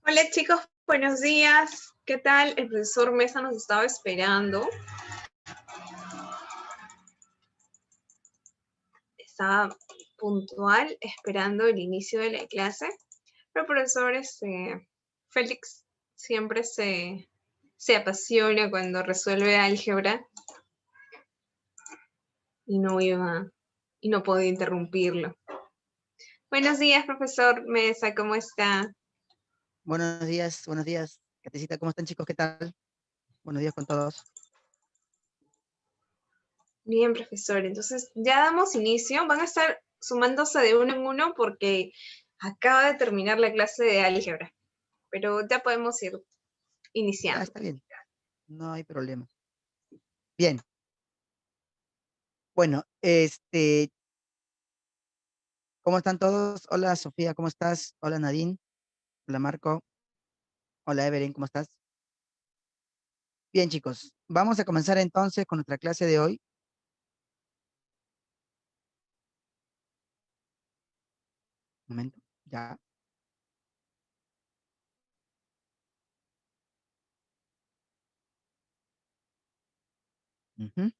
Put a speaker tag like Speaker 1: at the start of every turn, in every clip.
Speaker 1: Hola chicos, buenos días. ¿Qué tal? El profesor Mesa nos estaba esperando. Estaba puntual esperando el inicio de la clase. Pero el profesor Félix siempre se apasiona cuando resuelve álgebra y no puedo interrumpirlo. Buenos días, profesor Mesa, ¿cómo está?
Speaker 2: Buenos días, Catecita, ¿cómo están chicos? ¿Qué tal? Buenos días con todos.
Speaker 1: Bien, profesor. Entonces, ya damos inicio. Van a estar sumándose de uno en uno porque acaba de terminar la clase de álgebra, pero ya podemos ir
Speaker 2: Ya
Speaker 1: iniciando.
Speaker 2: está bien, no hay problema. Bien, bueno, ¿cómo están todos? Hola Sofía, ¿cómo estás? Hola Nadine, hola Marco, hola Evelyn, ¿cómo estás? Bien chicos, vamos a comenzar entonces con nuestra clase de hoy. Un momento, ya. Ujú.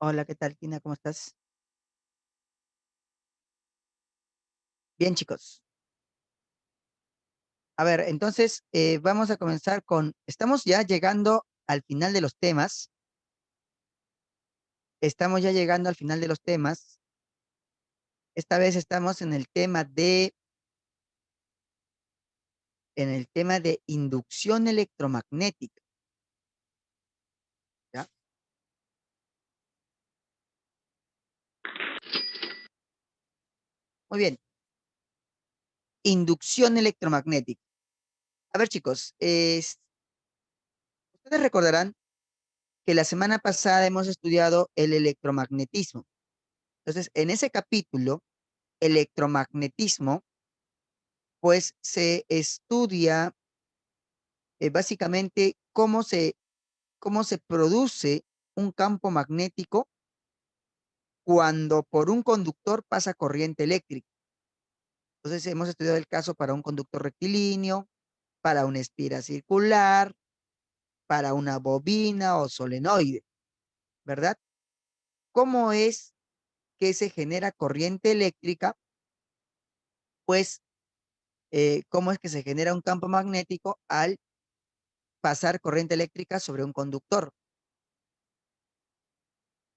Speaker 2: Hola, ¿qué tal, Tina? ¿Cómo estás? Bien chicos. A ver, entonces vamos a comenzar estamos ya llegando al final de los temas. Estamos ya llegando al final de los temas. Esta vez estamos en el tema de inducción electromagnética, ¿ya? Muy bien, inducción electromagnética. A ver, chicos, ustedes recordarán que la semana pasada hemos estudiado el electromagnetismo. Entonces, en ese capítulo, electromagnetismo, pues se estudia básicamente cómo se produce un campo magnético cuando por un conductor pasa corriente eléctrica. Entonces, hemos estudiado el caso para un conductor rectilíneo, para una espira circular, para una bobina o solenoide, ¿verdad? ¿Cómo es que se genera corriente eléctrica? Pues, ¿cómo es que se genera un campo magnético al pasar corriente eléctrica sobre un conductor?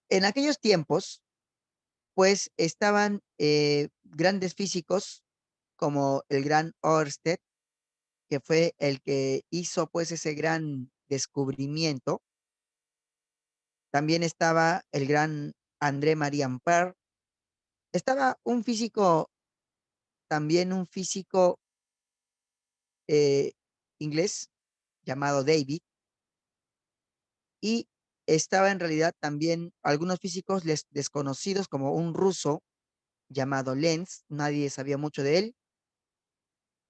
Speaker 2: En aquellos tiempos, pues, estaban grandes físicos como el gran Ørsted, que fue el que hizo, pues, ese gran descubrimiento. También estaba el gran André Marie Ampère. Estaba un físico, también un físico eh, inglés llamado David, y estaba en realidad también algunos físicos desconocidos como un ruso llamado Lenz, nadie sabía mucho de él,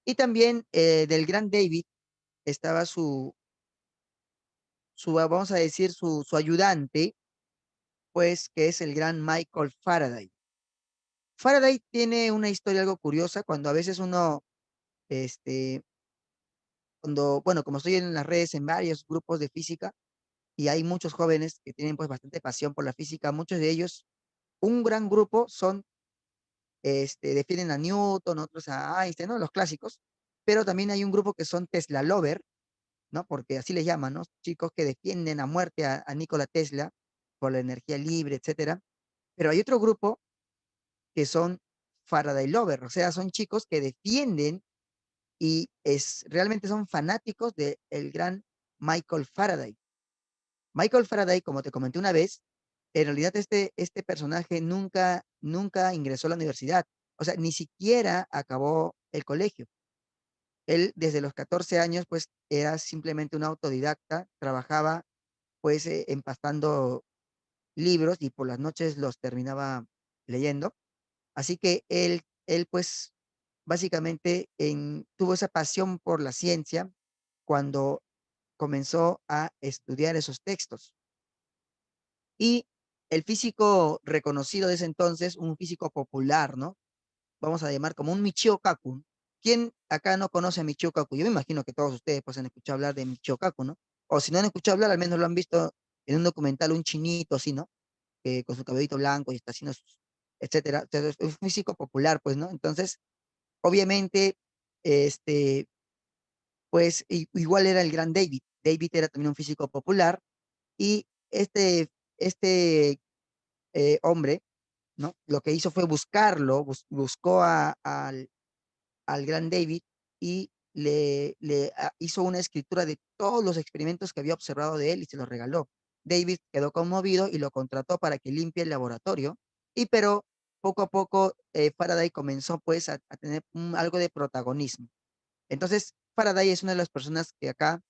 Speaker 2: y también del gran David estaba vamos a decir, su ayudante, pues que es el gran Michael Faraday. Faraday tiene una historia algo curiosa cuando a veces uno, este, bueno, como estoy en las redes en varios grupos de física, y hay muchos jóvenes que tienen pues bastante pasión por la física, muchos de ellos, un gran grupo son, defienden a Newton, otros a Einstein, ¿no? Los clásicos, pero también hay un grupo que son Tesla Lover, ¿no? Porque así les llaman, ¿no? Chicos que defienden a muerte a Nikola Tesla por la energía libre, etcétera. Pero hay otro grupo que son Faraday Lover, o sea, son chicos que defienden realmente son fanáticos del gran Michael Faraday. Michael Faraday, como te comenté una vez, en realidad este personaje nunca ingresó a la universidad, o sea, ni siquiera acabó el colegio. Él desde los 14 años, pues, era simplemente un autodidacta, trabajaba, pues, empastando libros y por las noches los terminaba leyendo. Así que él él pues básicamente tuvo esa pasión por la ciencia cuando comenzó a estudiar esos textos. Y el físico reconocido de ese entonces, un físico popular, ¿no? Vamos a llamar como un Michio Kaku. ¿Quién acá no conoce a Michio Kaku? Yo me imagino que todos ustedes pues han escuchado hablar de Michio Kaku, ¿no? O si no han escuchado hablar, al menos lo han visto en un documental, un chinito así, ¿no? Que con su cabellito blanco y está haciendo etcétera. Entonces, es un físico popular, pues, ¿no? Entonces, obviamente, este, pues igual era el gran David. David era también un físico popular y este hombre, ¿no? Lo que hizo fue buscarlo, buscó al gran David y hizo una escritura de todos los experimentos que había observado de él y se los regaló. David quedó conmovido y lo contrató para que limpie el laboratorio, pero poco a poco Faraday comenzó pues a tener algo de protagonismo. Entonces, Faraday es una de las personas que acá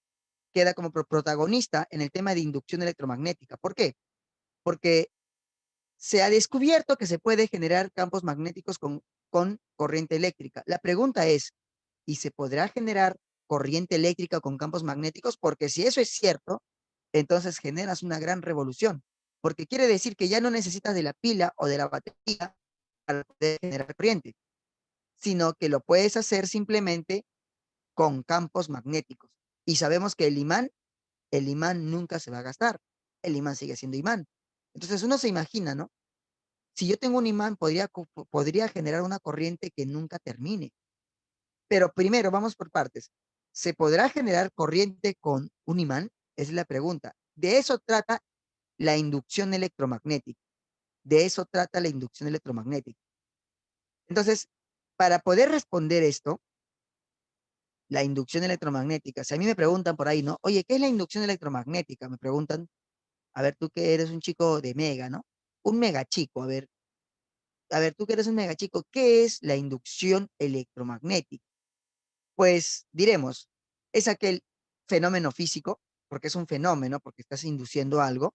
Speaker 2: queda como protagonista en el tema de inducción electromagnética. ¿Por qué? Porque se ha descubierto que se puede generar campos magnéticos con corriente eléctrica. La pregunta es, ¿y se podrá generar corriente eléctrica con campos magnéticos? Porque si eso es cierto, entonces generas una gran revolución, porque quiere decir que ya no necesitas de la pila o de la batería para poder generar corriente, sino que lo puedes hacer simplemente con campos magnéticos. Y sabemos que el imán nunca se va a gastar, el imán sigue siendo imán. Entonces uno se imagina, ¿no? Si yo tengo un imán, podría generar una corriente que nunca termine. Pero primero, vamos por partes. ¿Se podrá generar corriente con un imán? Esa es la pregunta. De eso trata la inducción electromagnética. De eso trata la inducción electromagnética. Entonces, para poder responder esto, la inducción electromagnética, si a mí me preguntan por ahí, ¿no? Oye, ¿qué es la inducción electromagnética? Me preguntan, a ver, tú que eres un chico de mega, ¿no? Un mega chico, a ver, tú que eres un mega chico, ¿qué es la inducción electromagnética? Pues diremos, es aquel fenómeno físico, porque es un fenómeno, porque estás induciendo algo,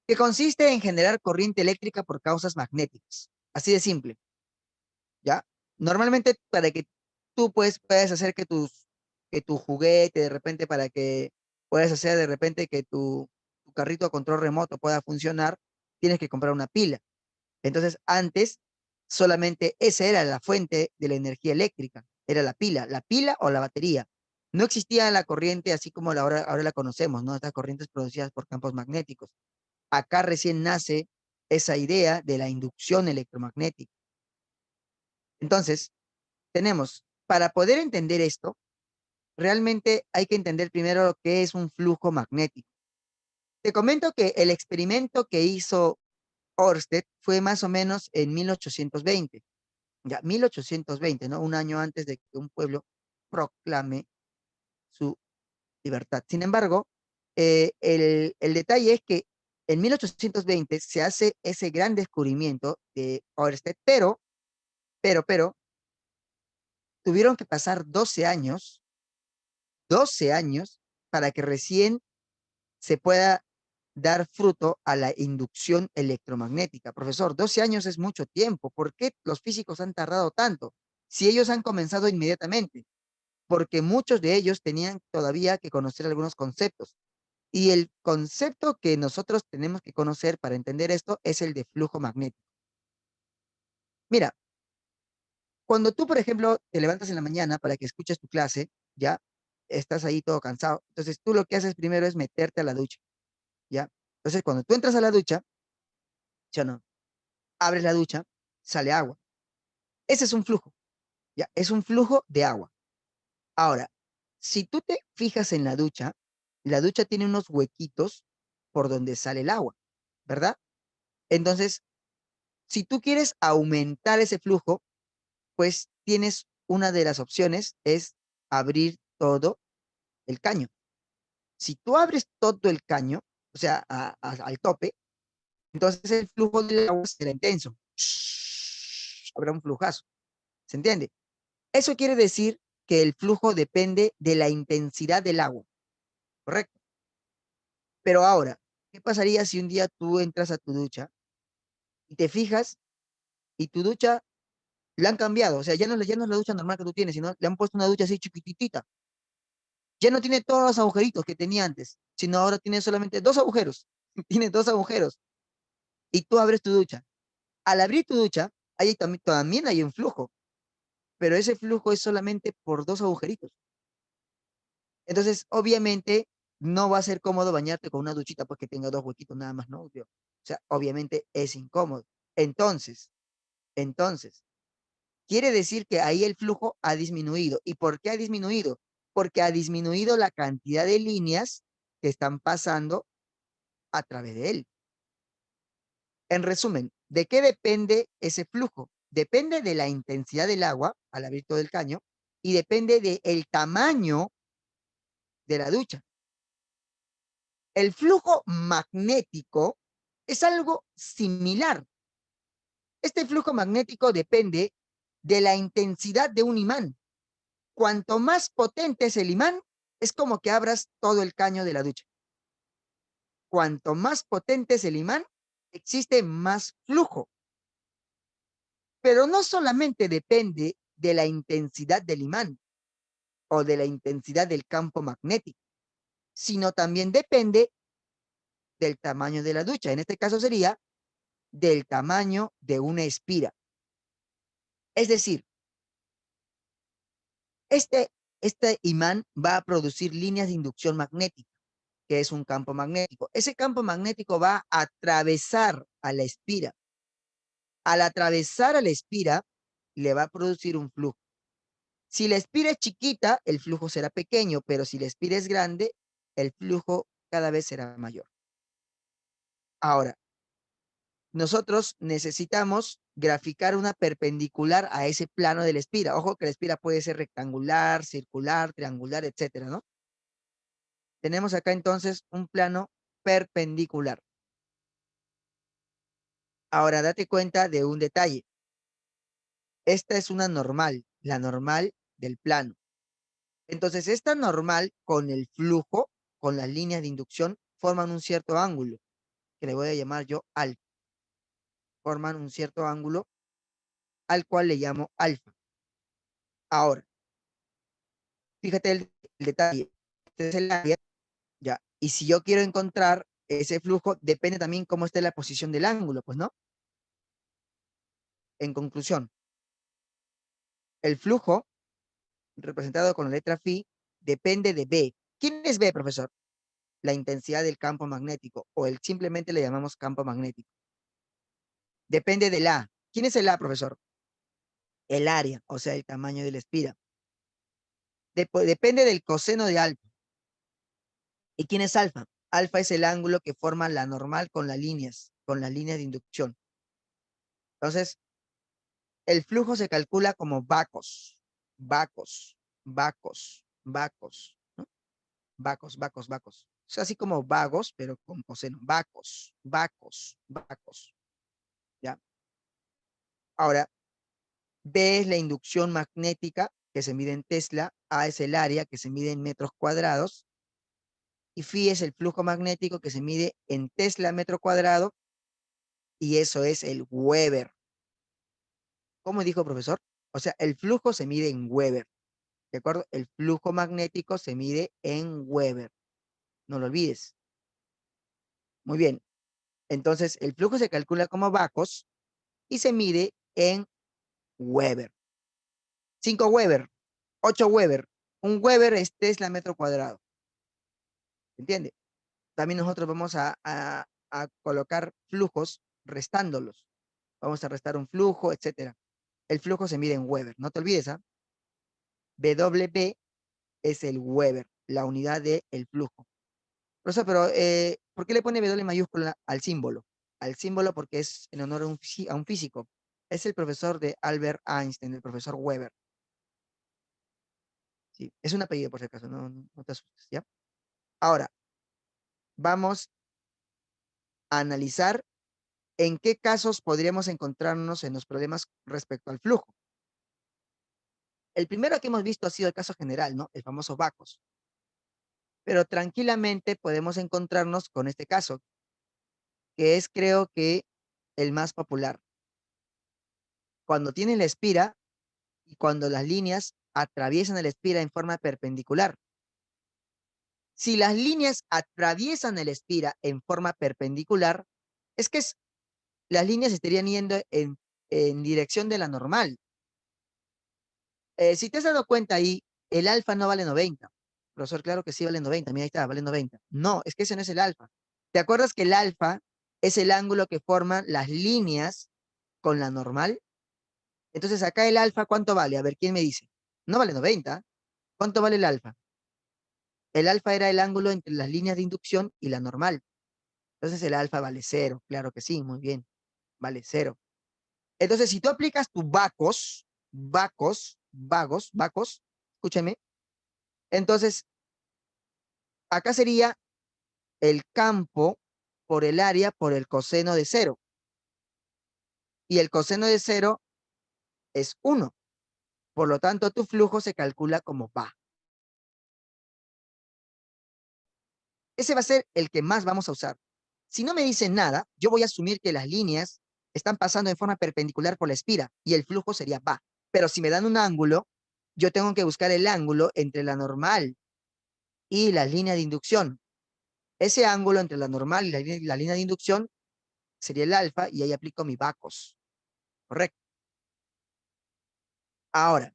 Speaker 2: que consiste en generar corriente eléctrica por causas magnéticas. Así de simple, ¿ya? Normalmente para que tú puedas hacer que tu juguete, de repente para que puedas hacer de repente que tu carrito a control remoto pueda funcionar, tienes que comprar una pila. Entonces, antes solamente esa era la fuente de la energía eléctrica, era la pila o la batería. No existía la corriente así como ahora la conocemos, ¿no? Estas corrientes producidas por campos magnéticos. Acá recién nace esa idea de la inducción electromagnética. Entonces, para poder entender esto, realmente hay que entender primero lo que es un flujo magnético. Te comento que el experimento que hizo Ørsted fue más o menos en 1820. Ya, 1820, ¿no? Un año antes de que un pueblo proclame su libertad. Sin embargo, el detalle es que en 1820 se hace ese gran descubrimiento de Ørsted, pero, tuvieron que pasar 12 años para que recién se pueda dar fruto a la inducción electromagnética. Profesor, 12 años es mucho tiempo. ¿Por qué los físicos han tardado tanto? Si ellos han comenzado inmediatamente, porque muchos de ellos tenían todavía que conocer algunos conceptos. Y el concepto que nosotros tenemos que conocer para entender esto es el de flujo magnético. Mira, cuando tú, por ejemplo, te levantas en la mañana para que escuches tu clase, ya estás ahí todo cansado. Entonces tú lo que haces primero es meterte a la ducha, ¿ya? Entonces cuando tú entras a la ducha, ya no, abres la ducha, sale agua. Ese es un flujo, ¿ya? Es un flujo de agua. Ahora, si tú te fijas en la ducha tiene unos huequitos por donde sale el agua, ¿verdad? Entonces, si tú quieres aumentar ese flujo, pues tienes una de las opciones, es abrir todo el caño. Si tú abres todo el caño, o sea, al tope, entonces el flujo del agua será intenso. Habrá un flujazo. ¿Se entiende? Eso quiere decir que el flujo depende de la intensidad del agua, ¿correcto? Pero ahora, ¿qué pasaría si un día tú entras a tu ducha y te fijas y tu ducha La han cambiado, o sea, ya no es la ducha normal que tú tienes, sino le han puesto una ducha así chiquititita. Ya no tiene todos los agujeritos que tenía antes, sino ahora tiene solamente dos agujeros. Tiene dos agujeros. Y tú abres tu ducha. Al abrir tu ducha, ahí también hay un flujo, pero ese flujo es solamente por dos agujeritos. Entonces, obviamente, no va a ser cómodo bañarte con una duchita porque tenga dos huequitos nada más, ¿no? O sea, obviamente es incómodo. Entonces, entonces, quiere decir que ahí el flujo ha disminuido. ¿Y por qué ha disminuido? Porque ha disminuido la cantidad de líneas que están pasando a través de él. En resumen, ¿de qué depende ese flujo? Depende de la intensidad del agua al abrir todo el caño y depende del tamaño de la ducha. El flujo magnético es algo similar. Este flujo magnético depende de la intensidad de un imán. Cuanto más potente es el imán, es como que abras todo el caño de la ducha. Cuanto más potente es el imán, existe más flujo. Pero no solamente depende de la intensidad del imán o de la intensidad del campo magnético, sino también depende del tamaño de la ducha. En este caso sería del tamaño de una espira. Es decir, este imán va a producir líneas de inducción magnética, que es un campo magnético. Ese campo magnético va a atravesar a la espira. Al atravesar a la espira, le va a producir un flujo. Si la espira es chiquita, el flujo será pequeño, pero si la espira es grande, el flujo cada vez será mayor. Ahora, nosotros necesitamos graficar una perpendicular a ese plano de la espira. Ojo que la espira puede ser rectangular, circular, triangular, etcétera, ¿no? Tenemos acá entonces un plano perpendicular. Ahora, date cuenta de un detalle. Esta es una normal, la normal del plano. Entonces, esta normal con el flujo, con las líneas de inducción, forman un cierto ángulo, que le voy a llamar yo alfa. Forman un cierto ángulo al cual le llamo alfa. Ahora, fíjate el detalle. Este es el área, ya. Y si yo quiero encontrar ese flujo, depende también cómo esté la posición del ángulo, pues, ¿no? En conclusión, el flujo, representado con la letra phi, depende de B. ¿Quién es B, profesor? La intensidad del campo magnético, o simplemente le llamamos campo magnético. Depende del A. ¿Quién es el A, profesor? El área, o sea, el tamaño de la espira. Depende del coseno de alfa. ¿Y quién es alfa? Alfa es el ángulo que forma la normal con las líneas de inducción. Entonces, el flujo se calcula como vacos, vacos, vacos, vacos, ¿no? Vacos, vacos, vacos. O sea, así como vagos, pero con coseno. Vacos, vacos, vacos. ¿Ya? Ahora, B es la inducción magnética que se mide en Tesla, A es el área que se mide en metros cuadrados y phi es el flujo magnético que se mide en Tesla metro cuadrado y eso es el Weber. ¿Cómo dijo, profesor? O sea, el flujo se mide en Weber, ¿de acuerdo? El flujo magnético se mide en Weber. No lo olvides. Muy bien. Entonces, el flujo se calcula como vacos y se mide en Weber. 5 Weber, 8 Weber. Un Weber es Tesla metro cuadrado. ¿Entiende? También nosotros vamos a colocar flujos restándolos. Vamos a restar un flujo, etcétera. El flujo se mide en Weber. No te olvides, ¿ah? WB es el Weber, la unidad del flujo. Profesor, pero ¿por qué le pone W mayúscula al símbolo? Al símbolo porque es en honor a un físico. Es el profesor de Albert Einstein, el profesor Weber. Sí, es un apellido por si acaso, no te asustes, ¿ya? Ahora, vamos a analizar en qué casos podríamos encontrarnos en los problemas respecto al flujo. El primero que hemos visto ha sido el caso general, ¿no? El famoso Bacos. Pero tranquilamente podemos encontrarnos con este caso, que es creo que el más popular. cuando tiene la espira y cuando las líneas atraviesan la espira en forma perpendicular. Si las líneas atraviesan el espira en forma perpendicular, es que las líneas estarían yendo en dirección de la normal. Si te has dado cuenta ahí, el alfa no vale 90. Profesor, claro que sí vale 90. Mira, ahí está, vale 90. No, es que ese no es el alfa. ¿Te acuerdas que el alfa es el ángulo que forman las líneas con la normal? Entonces acá el alfa, ¿cuánto vale? A ver, ¿quién me dice? No vale 90. ¿Cuánto vale el alfa? El alfa era el ángulo entre las líneas de inducción y la normal. Entonces el alfa vale 0. Claro que sí, muy bien. Vale 0. Entonces, si tú aplicas tu vagos, escúchame, entonces acá sería el campo por el área por el coseno de 0. Y el coseno de 0 es 1. Por lo tanto, tu flujo se calcula como va. Ese va a ser el que más vamos a usar. Si no me dicen nada, yo voy a asumir que las líneas están pasando en forma perpendicular por la espira y el flujo sería va. Pero si me dan un ángulo, yo tengo que buscar el ángulo entre la normal y la línea de inducción. Ese ángulo entre la normal y la línea de inducción sería el alfa y ahí aplico mi vacos. Correcto. Ahora,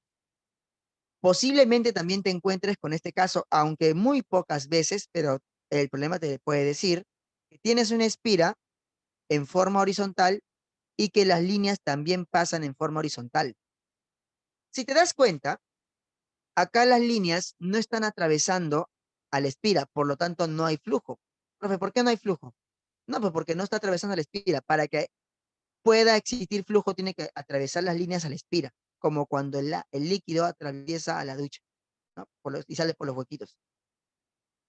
Speaker 2: posiblemente también te encuentres con este caso, aunque muy pocas veces, pero el problema te puede decir que tienes una espira en forma horizontal y que las líneas también pasan en forma horizontal. Si te das cuenta, acá las líneas no están atravesando a la espira, por lo tanto no hay flujo. Profe, ¿por qué no hay flujo? No, pues porque no está atravesando la espira. Para que pueda existir flujo, tiene que atravesar las líneas a la espira, como cuando el líquido atraviesa a la ducha, ¿no? Y sale por los huequitos.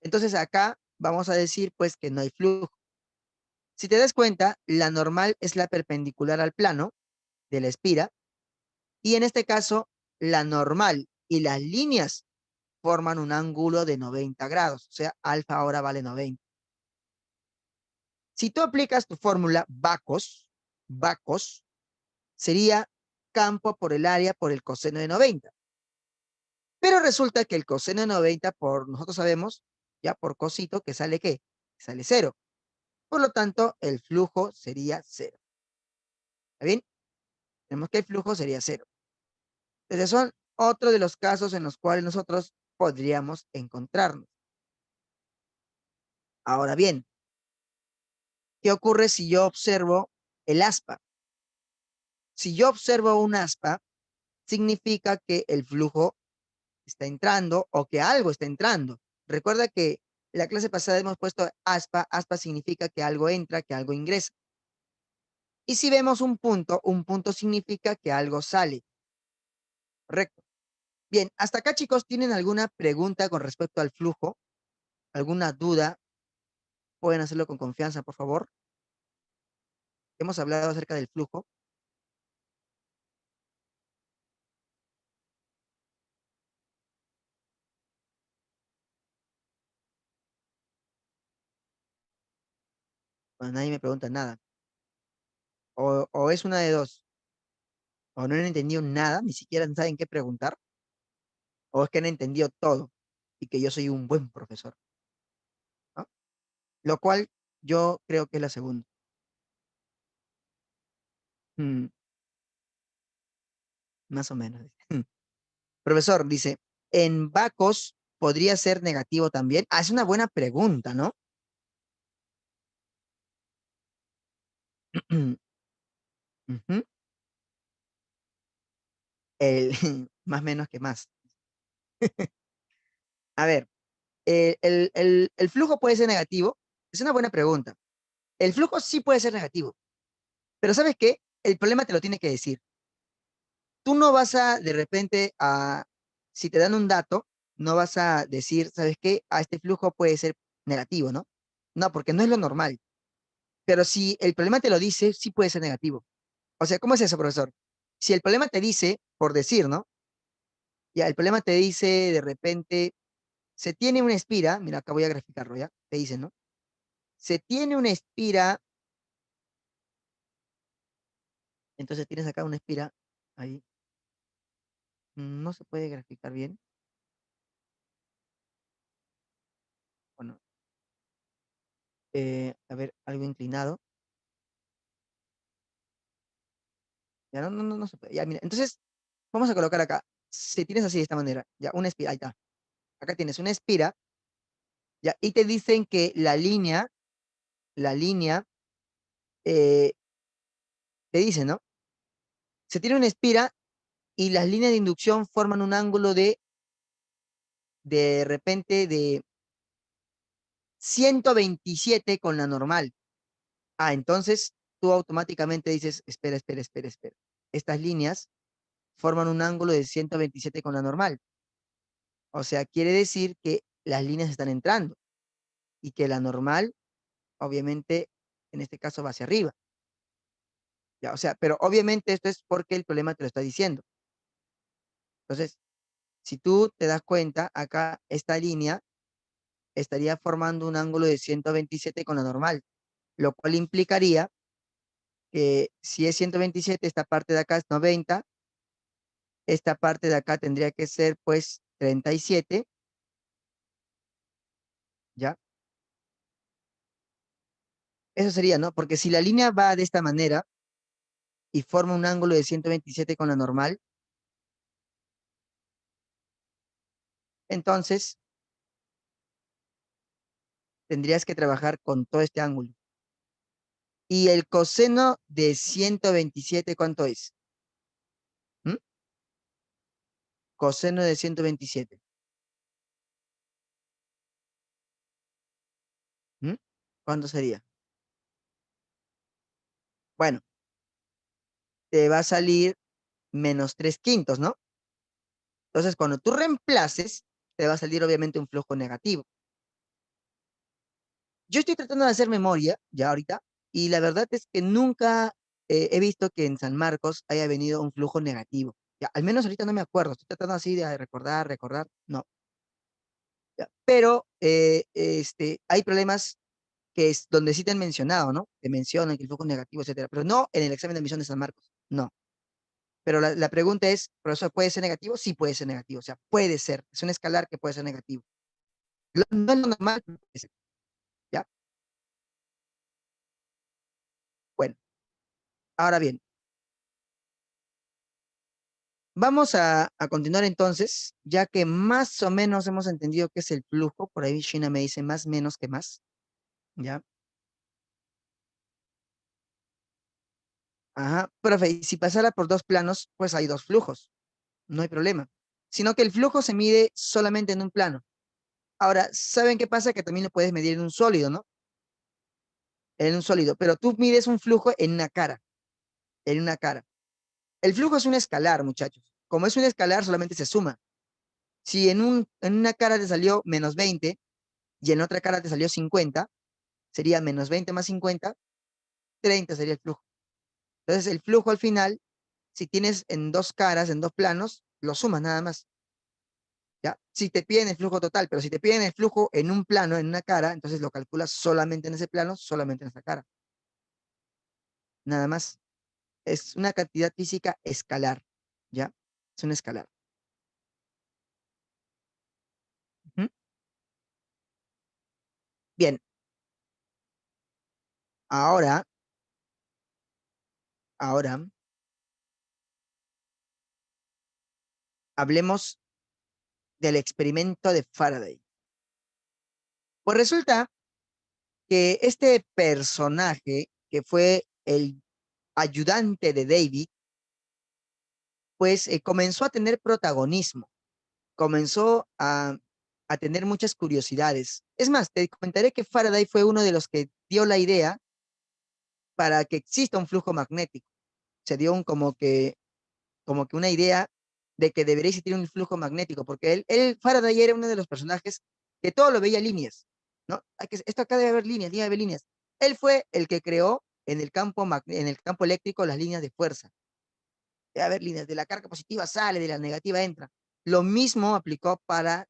Speaker 2: Entonces acá vamos a decir pues que no hay flujo. Si te das cuenta, la normal es la perpendicular al plano de la espira, y en este caso, la normal y las líneas forman un ángulo de 90 grados, o sea, alfa ahora vale 90. Si tú aplicas tu fórmula vacos, sería campo por el área por el coseno de 90. Pero resulta que el coseno de 90, nosotros sabemos, ya por cosito, que sale ¿qué? Sale 0. Por lo tanto, el flujo sería 0. ¿Está bien? Tenemos que el flujo sería 0. Entonces son otro de los casos en los cuales nosotros podríamos encontrarnos. Ahora bien, ¿qué ocurre si yo observo el aspa? Si yo observo un aspa, significa que el flujo está entrando o que algo está entrando. Recuerda que la clase pasada hemos puesto aspa. Aspa significa que algo entra, que algo ingresa. Y si vemos un punto significa que algo sale. Correcto. Bien, hasta acá, chicos, ¿tienen alguna pregunta con respecto al flujo? ¿Alguna duda? Pueden hacerlo con confianza, por favor. Hemos hablado acerca del flujo. Bueno, nadie me pregunta nada. O es una de dos. O no han entendido nada, ni siquiera saben qué preguntar. O es que han entendido todo y que yo soy un buen profesor, ¿no? Lo cual yo creo que es la segunda. Mm, más o menos. Profesor, dice, ¿en vacos podría ser negativo también? Ah, es una buena pregunta, ¿no? Ujú. El, más menos que más. A ver, ¿el flujo puede ser negativo? Es una buena pregunta. El flujo sí puede ser negativo, pero ¿sabes qué? El problema te lo tiene que decir. Tú no vas a, de repente, si te dan un dato, no vas a decir, ¿sabes qué? Este flujo puede ser negativo, ¿no? No, porque no es lo normal. Pero si el problema te lo dice, sí puede ser negativo. O sea, ¿cómo es eso, profesor? Si el problema te dice, por decir, ¿no? Ya, el problema te dice, de repente, se tiene una espira, mira, acá voy a graficarlo, ¿ya? Te dice, ¿no? Se tiene una espira, entonces tienes acá una espira, ahí. No se puede graficar bien. Bueno, a ver, algo inclinado. Ya no se puede. Ya, mira. Entonces, vamos a colocar acá. Si tienes así de esta manera, ya, una espira, ahí está. Acá tienes una espira, ya, y te dicen que la línea, eh, te dice, ¿no? Se tiene una espira y las líneas de inducción forman un ángulo de repente de 127 con la normal. Ah, entonces tú automáticamente dices, espera, espera, espera, espera. Estas líneas forman un ángulo de 127 con la normal. O sea, quiere decir que las líneas están entrando y que la normal, obviamente, en este caso va hacia arriba. Ya, o sea, pero obviamente esto es porque el problema te lo está diciendo. Entonces, si tú te das cuenta, acá esta línea estaría formando un ángulo de 127 con la normal, lo cual implicaría que si es 127, esta parte de acá es 90, esta parte de acá tendría que ser pues 37, ¿ya? Eso sería, ¿no? Porque si la línea va de esta manera y forma un ángulo de 127 con la normal, entonces tendrías que trabajar con todo este ángulo. ¿Y el coseno de 127 cuánto es? ¿Mm? Coseno de 127. ¿Mm? ¿Cuánto sería? Bueno, te va a salir menos 3/5, ¿no? Entonces, cuando tú reemplaces, te va a salir obviamente un flujo negativo. Yo estoy tratando de hacer memoria ya ahorita, y la verdad es que nunca he visto que en San Marcos haya venido un flujo negativo. Ya, al menos ahorita no me acuerdo. Estoy tratando así de recordar. No. Ya. Pero hay problemas que es donde sí te han mencionado, ¿no? Te mencionan que el flujo es negativo, etcétera. Pero no en el examen de admisión de San Marcos. No. Pero la pregunta es, ¿profesor, puede ser negativo? Sí puede ser negativo. O sea, puede ser. Es un escalar que puede ser negativo. No es lo normal, pero puede ser. ¿Ya? Bueno, ahora bien, vamos a continuar entonces, ya que más o menos hemos entendido qué es el flujo. Por ahí Shina me dice más menos que más. ¿Ya? Ajá. Profe, y si pasara por dos planos, pues hay dos flujos. No hay problema. Sino que el flujo se mide solamente en un plano. Ahora, ¿saben qué pasa? Que también lo puedes medir en un sólido, ¿no? En un sólido. Pero tú mides un flujo en una cara. En una cara. El flujo es un escalar, muchachos. Como es un escalar, solamente se suma. Si en una cara te salió menos 20 y en otra cara te salió 50, sería menos 20 más 50, 30 sería el flujo. Entonces, el flujo al final, si tienes en dos caras, en dos planos, lo sumas nada más. ¿Ya? Si te piden el flujo total, pero si te piden el flujo en un plano, en una cara, entonces lo calculas solamente en ese plano, solamente en esa cara. Nada más. Es una cantidad física escalar. ¿Ya? Es un escalar. Ujú. Bien, ahora, ahora, hablemos del experimento de Faraday. Pues resulta que este personaje, que fue el ayudante de David, pues comenzó a tener protagonismo, comenzó a tener muchas curiosidades. Es más, te comentaré que Faraday fue uno de los que dio la idea para que exista un flujo magnético. Se dio como que una idea de que debería existir un flujo magnético, porque Faraday era uno de los personajes que todo lo veía líneas, ¿no? Esto acá debe haber líneas, debe haber líneas. Él fue el que creó en el campo eléctrico las líneas de fuerza. Debe haber líneas, de la carga positiva sale, de la negativa entra. Lo mismo aplicó para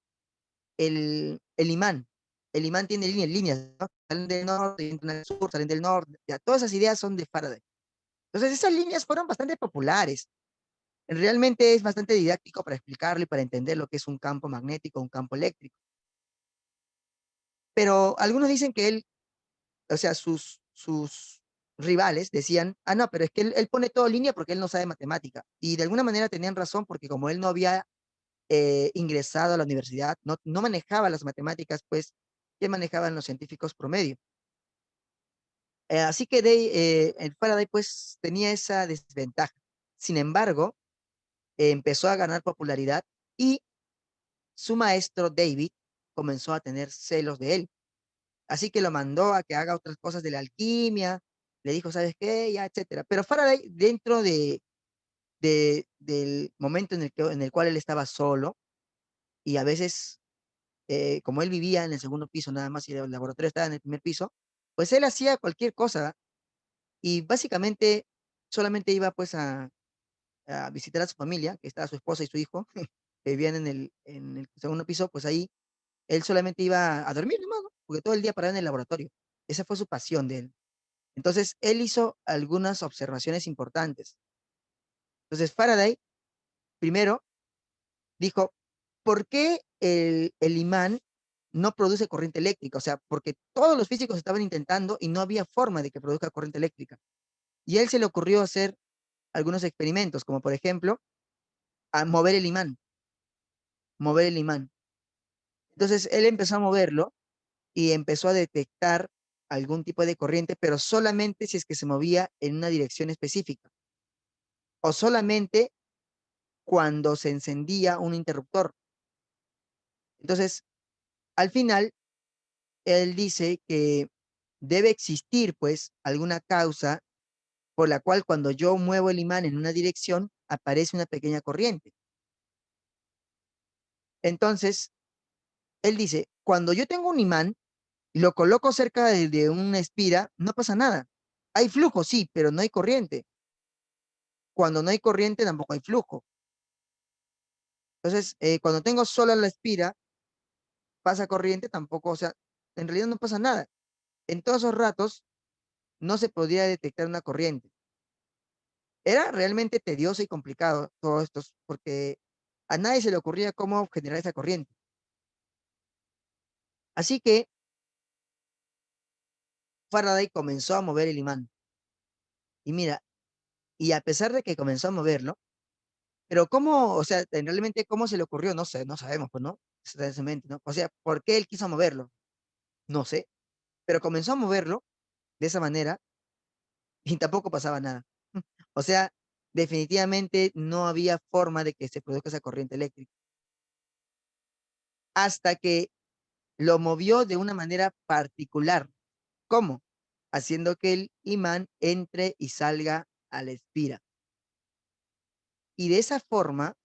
Speaker 2: el imán. El imán tiene líneas, ¿no? Salen del norte, entran al sur, salen del norte. Ya, todas esas ideas son de Faraday. Entonces, esas líneas fueron bastante populares. realmente es bastante didáctico para explicarlo y para entender lo que es un campo magnético, un campo eléctrico. Pero algunos dicen que él, o sea, sus rivales decían, ah, no, pero es que él pone todo en línea porque él no sabe matemática. Y de alguna manera tenían razón porque como él no había ingresado a la universidad, no manejaba las matemáticas, pues, que manejaban los científicos promedio. Así que el Faraday, pues, tenía esa desventaja. Sin embargo, empezó a ganar popularidad y su maestro David comenzó a tener celos de él. Así que lo mandó a que haga otras cosas de la alquimia, le dijo, ¿sabes qué? Ya, etcétera. Pero Faraday, dentro del momento en el cual él estaba solo, y a veces, como él vivía en el segundo piso nada más y el laboratorio estaba en el primer piso, pues él hacía cualquier cosa y básicamente solamente iba pues a visitar a su familia, que estaba su esposa y su hijo, que vivían en el segundo piso, pues ahí él solamente iba a dormir nomás, ¿no? Porque todo el día paraba en el laboratorio. Esa fue su pasión de él. Entonces, él hizo algunas observaciones importantes. Entonces, Faraday, primero, dijo, ¿por qué el imán no produce corriente eléctrica? O sea, porque todos los físicos estaban intentando y no había forma de que produzca corriente eléctrica. Y a él se le ocurrió hacer algunos experimentos, como por ejemplo, a mover el imán, mover el imán. Entonces, él empezó a moverlo y empezó a detectar algún tipo de corriente, pero solamente si es que se movía en una dirección específica o solamente cuando se encendía un interruptor. Entonces, al final, él dice que debe existir, pues, alguna causa por la cual cuando yo muevo el imán en una dirección, aparece una pequeña corriente. Entonces, él dice, cuando yo tengo un imán y lo coloco cerca de una espira, no pasa nada. Hay flujo, sí, pero no hay corriente. Cuando no hay corriente, tampoco hay flujo. Entonces, cuando tengo sola la espira, pasa corriente, tampoco, o sea, en realidad no pasa nada. En todos esos ratos no se podría detectar una corriente. Era realmente tedioso y complicado todo esto, porque a nadie se le ocurría cómo generar esa corriente. Así que Faraday comenzó a mover el imán. Y mira, y a pesar de que comenzó a moverlo, pero cómo, o sea, realmente cómo se le ocurrió, no sé, no sabemos, pues, ¿no? Está en su mente, ¿no? O sea, ¿por qué él quiso moverlo? No sé, pero comenzó a moverlo de esa manera y tampoco pasaba nada. O sea, definitivamente no había forma de que se produzca esa corriente eléctrica. Hasta que lo movió de una manera particular. ¿Cómo? Haciendo que el imán entre y salga a la espira. Y de esa forma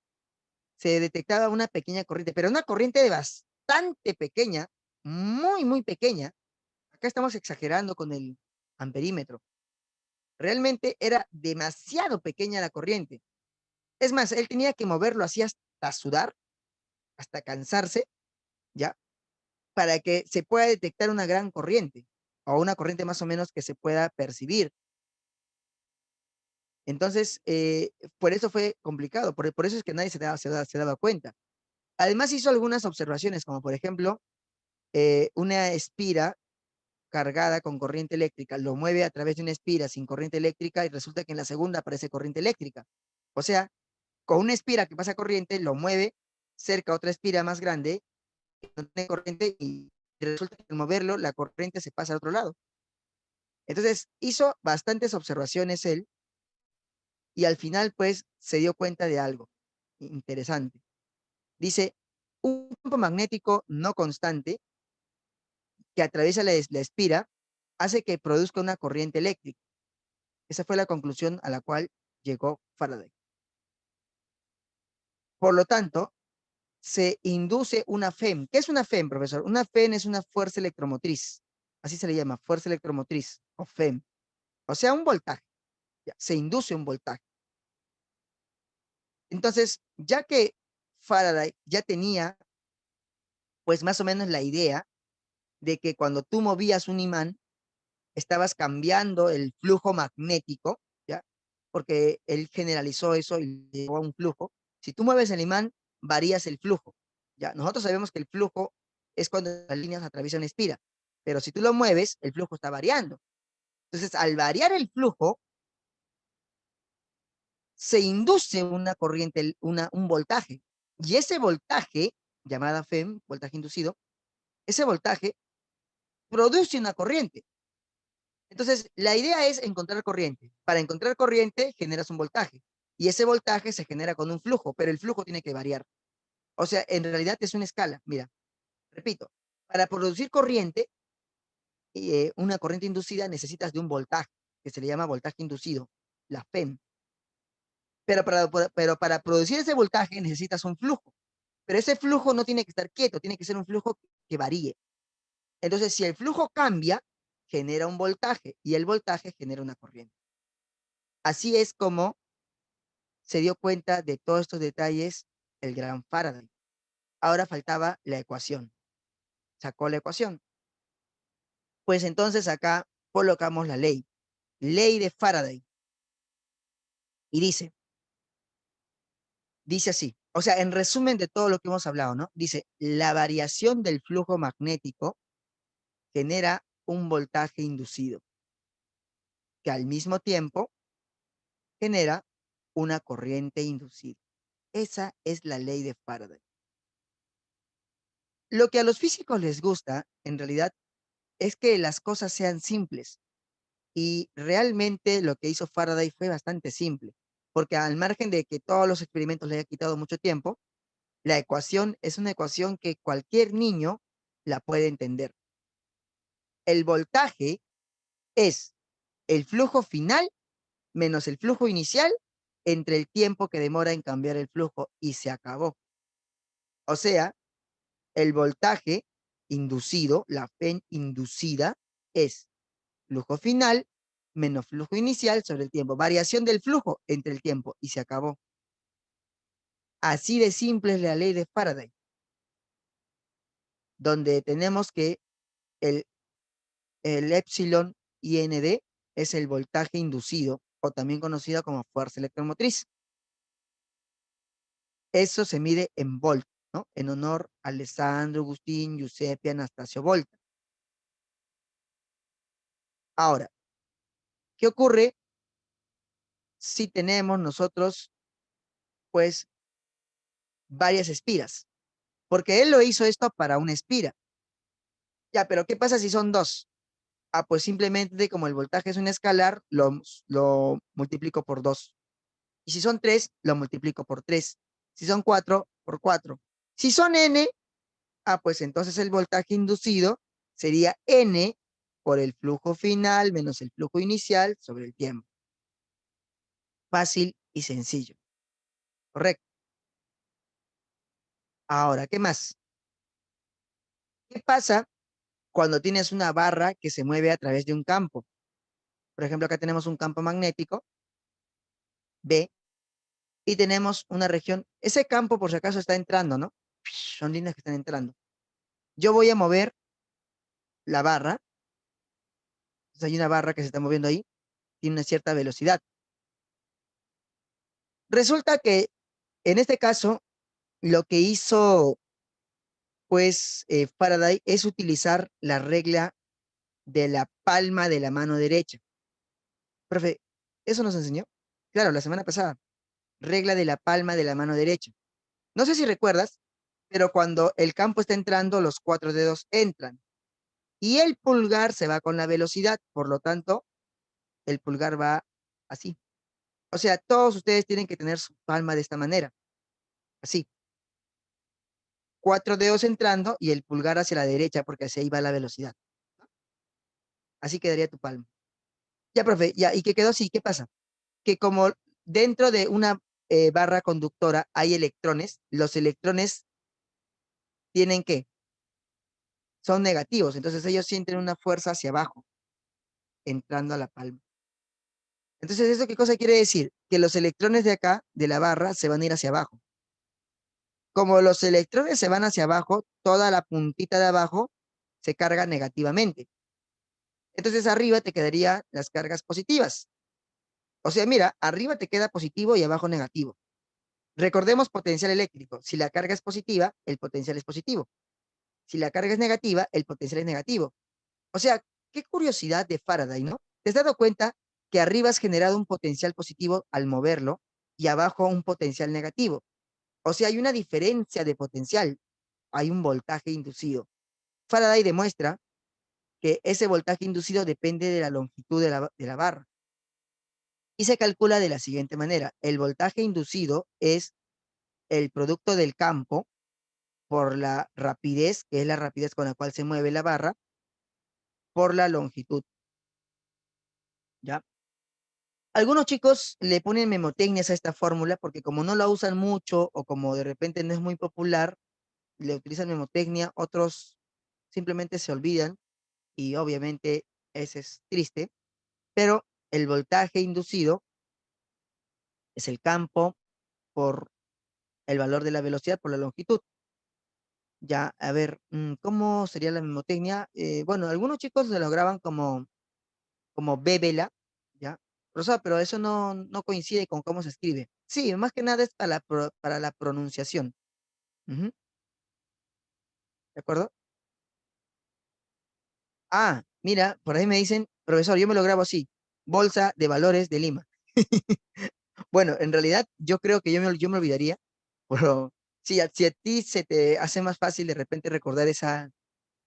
Speaker 2: se detectaba una pequeña corriente, pero una corriente de bastante pequeña, muy, muy pequeña. Acá estamos exagerando con el amperímetro. Realmente era demasiado pequeña la corriente. Es más, él tenía que moverlo así hasta sudar, hasta cansarse, ¿ya? Para que se pueda detectar una gran corriente o una corriente más o menos que se pueda percibir. Entonces, por eso fue complicado, por eso es que nadie se daba cuenta. Además hizo algunas observaciones, como por ejemplo, una espira cargada con corriente eléctrica, lo mueve a través de una espira sin corriente eléctrica y resulta que en la segunda aparece corriente eléctrica. O sea, con una espira que pasa corriente, lo mueve cerca a otra espira más grande, que no tiene corriente y resulta que al moverlo, la corriente se pasa al otro lado. Entonces, hizo bastantes observaciones él y al final, pues, se dio cuenta de algo interesante. Dice, un campo magnético no constante que atraviesa la espira hace que produzca una corriente eléctrica. Esa fue la conclusión a la cual llegó Faraday. Por lo tanto, se induce una FEM. ¿Qué es una FEM, profesor? Una FEM es una fuerza electromotriz. Así se le llama, fuerza electromotriz o FEM. O sea, un voltaje. Ya, se induce un voltaje. Entonces, ya que Faraday ya tenía, pues más o menos la idea de que cuando tú movías un imán, estabas cambiando el flujo magnético, ¿ya? porque él generalizó eso y llegó a un flujo. Si tú mueves el imán, varías el flujo. Ya, nosotros sabemos que el flujo es cuando las líneas atraviesan una espira, pero si tú lo mueves, el flujo está variando. Entonces, al variar el flujo, se induce una corriente, un voltaje. Y ese voltaje, llamada FEM, voltaje inducido, ese voltaje produce una corriente. Entonces, la idea es encontrar corriente. Para encontrar corriente, generas un voltaje. Y ese voltaje se genera con un flujo, pero el flujo tiene que variar. O sea, en realidad es una escala. Mira, repito, para producir corriente, una corriente inducida, necesitas de un voltaje, que se le llama voltaje inducido, la FEM. Pero para producir ese voltaje necesitas un flujo. Pero ese flujo no tiene que estar quieto, tiene que ser un flujo que varíe. Entonces, si el flujo cambia, genera un voltaje y el voltaje genera una corriente. Así es como se dio cuenta de todos estos detalles el gran Faraday. Ahora faltaba la ecuación. Sacó la ecuación. Pues entonces acá colocamos la ley. Ley de Faraday. Y dice así. O sea, en resumen de todo lo que hemos hablado, ¿no? Dice, la variación del flujo magnético genera un voltaje inducido, que al mismo tiempo genera una corriente inducida. Esa es la ley de Faraday. Lo que a los físicos les gusta, en realidad, es que las cosas sean simples. Y realmente lo que hizo Faraday fue bastante simple, porque al margen de que todos los experimentos le haya quitado mucho tiempo, la ecuación es una ecuación que cualquier niño la puede entender. El voltaje es el flujo final menos el flujo inicial entre el tiempo que demora en cambiar el flujo y se acabó. O sea, el voltaje inducido, la FEN inducida, es flujo final menos flujo inicial sobre el tiempo. Variación del flujo entre el tiempo y se acabó. Así de simple es la ley de Faraday, donde tenemos que el, el epsilon IND es el voltaje inducido, o también conocido como fuerza electromotriz. Eso se mide en volt, ¿no? En honor a Alessandro, Agustín, Giuseppe, Anastasio Volta. Ahora, ¿qué ocurre si tenemos nosotros, pues, varias espiras? Porque él lo hizo esto para una espira. Ya, pero ¿qué pasa si son dos? Ah, pues simplemente como el voltaje es un escalar, lo multiplico por 2. Y si son 3, lo multiplico por 3. Si son 4, por 4. Si son n, pues entonces el voltaje inducido sería n por el flujo final menos el flujo inicial sobre el tiempo. Fácil y sencillo. Correcto. Ahora, ¿qué más? ¿Qué pasa cuando tienes una barra que se mueve a través de un campo? Por ejemplo, acá tenemos un campo magnético, B, y tenemos una región. Ese campo, por si acaso, está entrando, ¿no? Son líneas que están entrando. Yo voy a mover la barra. Entonces hay una barra que se está moviendo ahí, tiene una cierta velocidad. Resulta que en este caso, lo que hizo, pues, Faraday es utilizar la regla de la palma de la mano derecha. Profe, ¿eso nos enseñó? Claro, la semana pasada. Regla de la palma de la mano derecha. No sé si recuerdas, pero cuando el campo está entrando, los 4 dedos entran. Y el pulgar se va con la velocidad, por lo tanto, el pulgar va así. O sea, todos ustedes tienen que tener su palma de esta manera, así. 4 dedos entrando y el pulgar hacia la derecha, porque hacia ahí va la velocidad. Así quedaría tu palma. Ya, profe, ya, ¿y qué quedó así? ¿Qué pasa? Que como dentro de una barra conductora hay electrones, los electrones tienen que, son negativos, entonces ellos sienten una fuerza hacia abajo, entrando a la palma. Entonces, ¿eso qué cosa quiere decir? Que los electrones de acá, de la barra, se van a ir hacia abajo. Como los electrones se van hacia abajo, toda la puntita de abajo se carga negativamente. Entonces, arriba te quedarían las cargas positivas. O sea, mira, arriba te queda positivo y abajo negativo. Recordemos potencial eléctrico. Si la carga es positiva, el potencial es positivo. Si la carga es negativa, el potencial es negativo. O sea, qué curiosidad de Faraday, ¿no? ¿Te has dado cuenta que arriba has generado un potencial positivo al moverlo y abajo un potencial negativo? O sea, hay una diferencia de potencial, hay un voltaje inducido. Faraday demuestra que ese voltaje inducido depende de la longitud de la barra y se calcula de la siguiente manera. El voltaje inducido es el producto del campo por la rapidez, que es la rapidez con la cual se mueve la barra, por la longitud, ¿ya? Algunos chicos le ponen memotecnias a esta fórmula porque como no la usan mucho o como de repente no es muy popular, le utilizan memotecnia, otros simplemente se olvidan y obviamente ese es triste, pero el voltaje inducido es el campo por el valor de la velocidad por la longitud. Ya, a ver, ¿cómo sería la memotecnia? Bueno, algunos chicos se lo graban como Bébela, ¿ya? Pero eso no coincide con cómo se escribe. Sí, más que nada es para la pronunciación. Ujú, ¿de acuerdo? Ah, mira, por ahí me dicen, profesor, yo me lo grabo así, Bolsa de Valores de Lima. Bueno, en realidad yo creo que yo me olvidaría, pero si a ti se te hace más fácil de repente recordar esa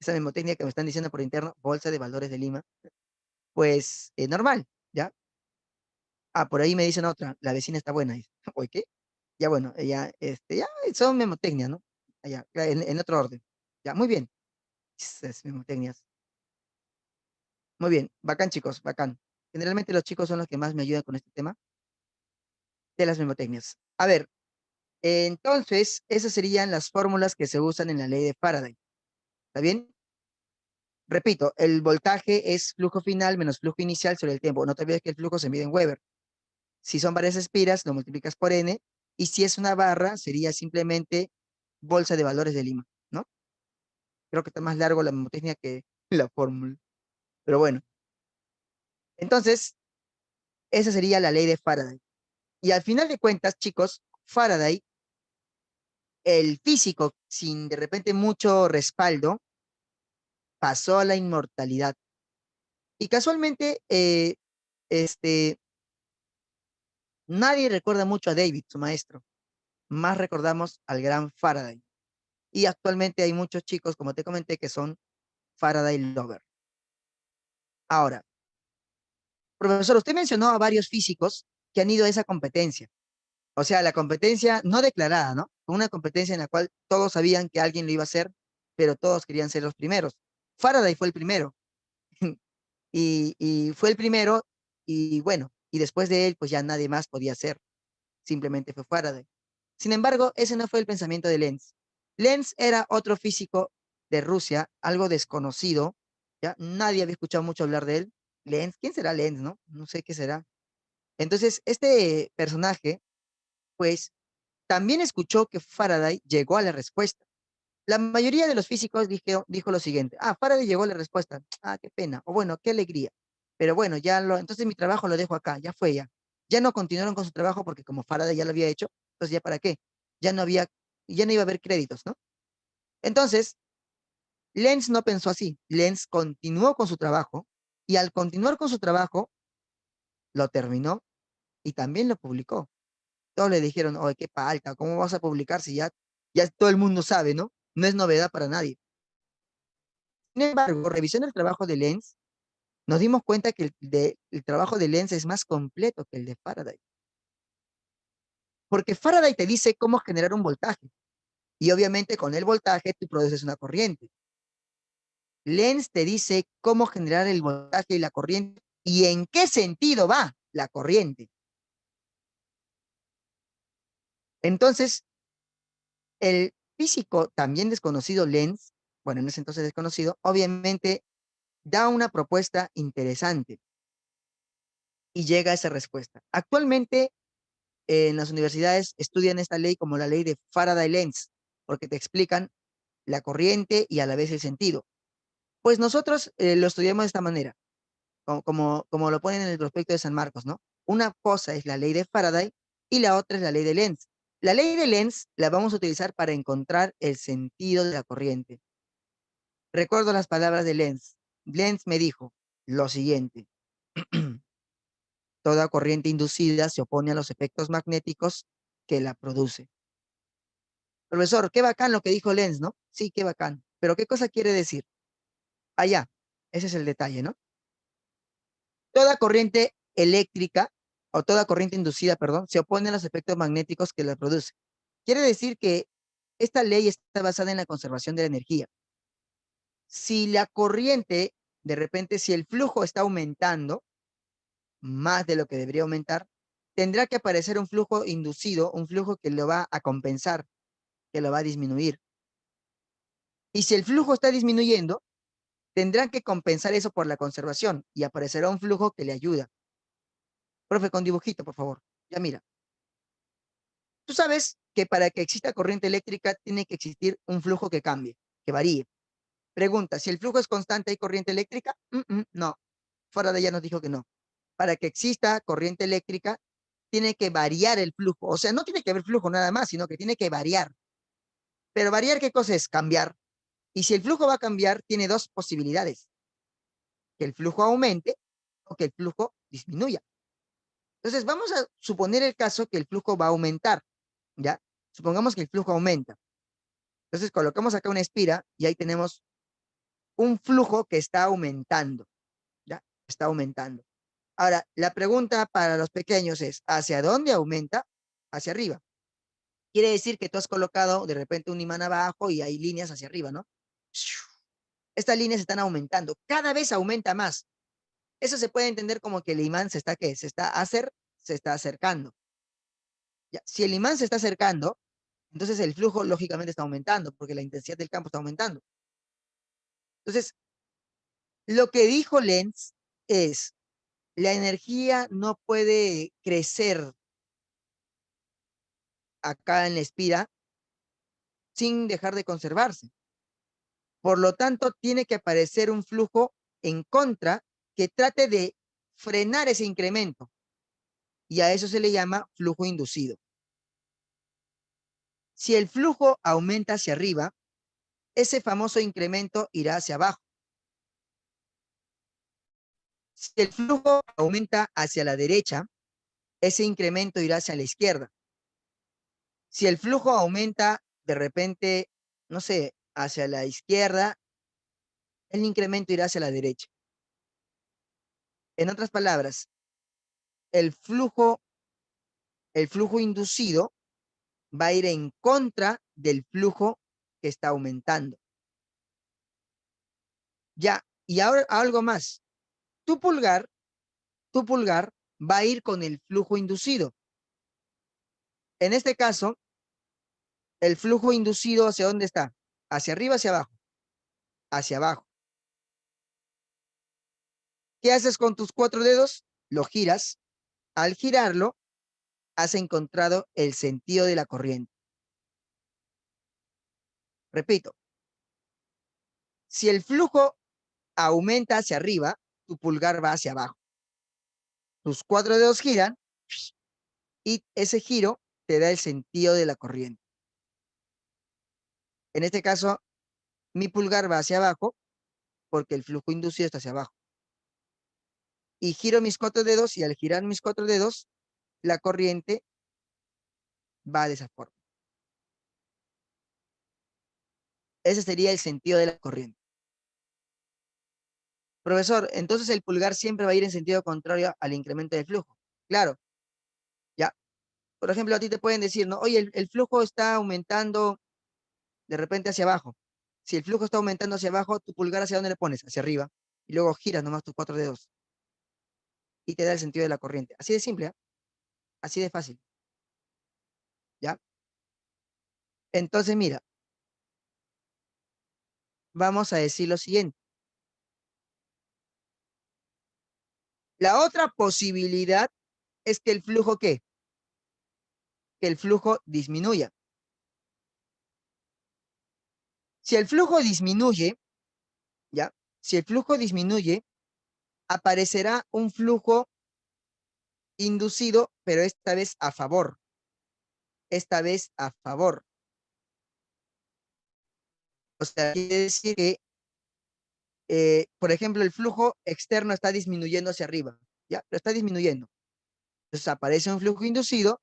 Speaker 2: memotecnia que me están diciendo por interno, Bolsa de Valores de Lima, pues normal, ¿ya? Ah, por ahí me dicen otra, la vecina está buena. Dice. ¿Oye qué? Ya bueno, ya son memotecnias, ¿no? Ya, en otro orden. Ya, muy bien. Esas memotecnias. Muy bien, bacán, chicos, bacán. Generalmente los chicos son los que más me ayudan con este tema de las memotecnias. A ver, entonces, esas serían las fórmulas que se usan en la ley de Faraday. ¿Está bien? Repito, el voltaje es flujo final menos flujo inicial sobre el tiempo. No te olvides que el flujo se mide en Weber. Si son varias espiras, lo multiplicas por n. Y si es una barra, sería simplemente bolsa de valores de Lima, ¿no? Creo que está más largo la memotecnia que la fórmula. Pero bueno, entonces, esa sería la ley de Faraday. Y al final de cuentas, chicos, Faraday, el físico, sin de repente mucho respaldo, pasó a la inmortalidad. Y casualmente, este, nadie recuerda mucho a David, su maestro. Más recordamos al gran Faraday. Y actualmente hay muchos chicos, como te comenté, que son Faraday Lover. Ahora, profesor, usted mencionó a varios físicos que han ido a esa competencia. O sea, la competencia no declarada, ¿no? Una competencia en la cual todos sabían que alguien lo iba a hacer, pero todos querían ser los primeros. Faraday fue el primero. Y fue el primero, y bueno, y después de él, pues ya nadie más podía ser. Simplemente fue Faraday. Sin embargo, ese no fue el pensamiento de Lenz. Lenz era otro físico de Rusia, algo desconocido, ¿ya? Nadie había escuchado mucho hablar de él. Lenz, ¿quién será Lenz, no? No sé qué será. Entonces, este personaje, pues, también escuchó que Faraday llegó a la respuesta. La mayoría de los físicos dijo lo siguiente, Faraday llegó a la respuesta, qué pena, o bueno, qué alegría. Pero bueno, entonces mi trabajo lo dejo acá, ya fue ya. Ya no continuaron con su trabajo porque como Faraday ya lo había hecho, entonces ya para qué, ya no había, ya no iba a haber créditos, ¿no? Entonces, Lenz no pensó así, Lenz continuó con su trabajo y al continuar con su trabajo, lo terminó y también lo publicó. Todos le dijeron, oye, qué palta, ¿cómo vas a publicar si ya todo el mundo sabe, ¿no? No es novedad para nadie. Sin embargo, revisando el trabajo de Lenz, nos dimos cuenta que el trabajo de Lenz es más completo que el de Faraday. Porque Faraday te dice cómo generar un voltaje. Y obviamente con el voltaje tú produces una corriente. Lenz te dice cómo generar el voltaje y la corriente y en qué sentido va la corriente. Entonces, el físico también desconocido Lenz, bueno, en ese entonces desconocido, obviamente da una propuesta interesante y llega a esa respuesta. Actualmente en las universidades estudian esta ley como la ley de Faraday-Lenz, porque te explican la corriente y a la vez el sentido. Pues nosotros lo estudiamos de esta manera, como lo ponen en el prospecto de San Marcos, ¿no? Una cosa es la ley de Faraday y la otra es la ley de Lenz. La ley de Lenz la vamos a utilizar para encontrar el sentido de la corriente. Recuerdo las palabras de Lenz. Lenz me dijo lo siguiente. Toda corriente inducida se opone a los efectos magnéticos que la produce. Profesor, qué bacán lo que dijo Lenz, ¿no? Sí, qué bacán. Pero ¿qué cosa quiere decir? Allá, ese es el detalle, ¿no? Toda corriente eléctrica o toda corriente inducida, perdón, se opone a los efectos magnéticos que la produce. Quiere decir que esta ley está basada en la conservación de la energía. Si la corriente, de repente, si el flujo está aumentando más de lo que debería aumentar, tendrá que aparecer un flujo inducido, un flujo que lo va a compensar, que lo va a disminuir. Y si el flujo está disminuyendo, tendrán que compensar eso por la conservación y aparecerá un flujo que le ayuda. Profe, con dibujito, por favor. Ya mira. Tú sabes que para que exista corriente eléctrica tiene que existir un flujo que cambie, que varíe. Pregunta, si el flujo es constante, ¿hay corriente eléctrica? No. Faraday ya nos dijo que no. Para que exista corriente eléctrica, tiene que variar el flujo. O sea, no tiene que haber flujo nada más, sino que tiene que variar. Pero variar, ¿qué cosa es? Cambiar. Y si el flujo va a cambiar, tiene dos posibilidades. Que el flujo aumente o que el flujo disminuya. Entonces, vamos a suponer el caso que el flujo va a aumentar, ¿ya? Supongamos que el flujo aumenta. Entonces, colocamos acá una espira y ahí tenemos un flujo que está aumentando, ¿ya? Está aumentando. Ahora, la pregunta para los pequeños es, ¿hacia dónde aumenta? Hacia arriba. Quiere decir que tú has colocado de repente un imán abajo y hay líneas hacia arriba, ¿no? Estas líneas están aumentando. Cada vez aumenta más. Eso se puede entender como que el imán se está, ¿qué? Se está acercando. Ya, si el imán se está acercando, entonces el flujo lógicamente está aumentando, porque la intensidad del campo está aumentando. Entonces, lo que dijo Lenz es, la energía no puede crecer acá en la espira sin dejar de conservarse. Por lo tanto, tiene que aparecer un flujo en contra que trate de frenar ese incremento. Y a eso se le llama flujo inducido. Si el flujo aumenta hacia arriba, ese famoso incremento irá hacia abajo. Si el flujo aumenta hacia la derecha, ese incremento irá hacia la izquierda. Si el flujo aumenta de repente, no sé, hacia la izquierda, el incremento irá hacia la derecha. En otras palabras, el flujo inducido va a ir en contra del flujo que está aumentando. Ya, y ahora algo más. Tu pulgar va a ir con el flujo inducido. En este caso, el flujo inducido, ¿hacia dónde está? ¿Hacia arriba, hacia abajo? Hacia abajo. ¿Qué haces con tus 4 dedos? Lo giras. Al girarlo, has encontrado el sentido de la corriente. Repito, si el flujo aumenta hacia arriba, tu pulgar va hacia abajo. Tus 4 dedos giran y ese giro te da el sentido de la corriente. En este caso, mi pulgar va hacia abajo porque el flujo inducido está hacia abajo. Y giro mis 4 dedos y al girar mis 4 dedos, la corriente va de esa forma. Ese sería el sentido de la corriente. Profesor, entonces el pulgar siempre va a ir en sentido contrario al incremento del flujo. Claro, ya. Por ejemplo, a ti te pueden decir, ¿no? Oye, el flujo está aumentando de repente hacia abajo. Si el flujo está aumentando hacia abajo, tu pulgar ¿hacia dónde le pones? Hacia arriba. Y luego giras nomás tus 4 dedos. Y te da el sentido de la corriente. Así de simple, ¿eh? Así de fácil. ¿Ya? Entonces, mira, vamos a decir lo siguiente. La otra posibilidad es que el flujo, ¿qué? Que el flujo disminuya. Si el flujo disminuye, ¿ya? Si el flujo disminuye, aparecerá un flujo inducido, pero esta vez a favor. Esta vez a favor. O sea, quiere decir que, por ejemplo, el flujo externo está disminuyendo hacia arriba, ¿ya? Pero está disminuyendo. Entonces aparece un flujo inducido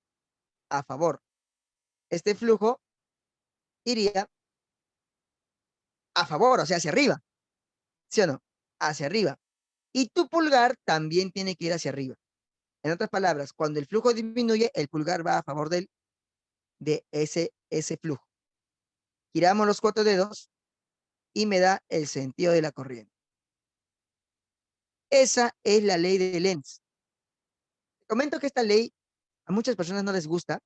Speaker 2: a favor. Este flujo iría a favor, o sea, hacia arriba, ¿sí o no? Hacia arriba. Y tu pulgar también tiene que ir hacia arriba. En otras palabras, cuando el flujo disminuye, el pulgar va a favor de ese flujo. Giramos los 4 dedos y me da el sentido de la corriente. Esa es la ley de Lenz. Te comento que esta ley a muchas personas no les gusta,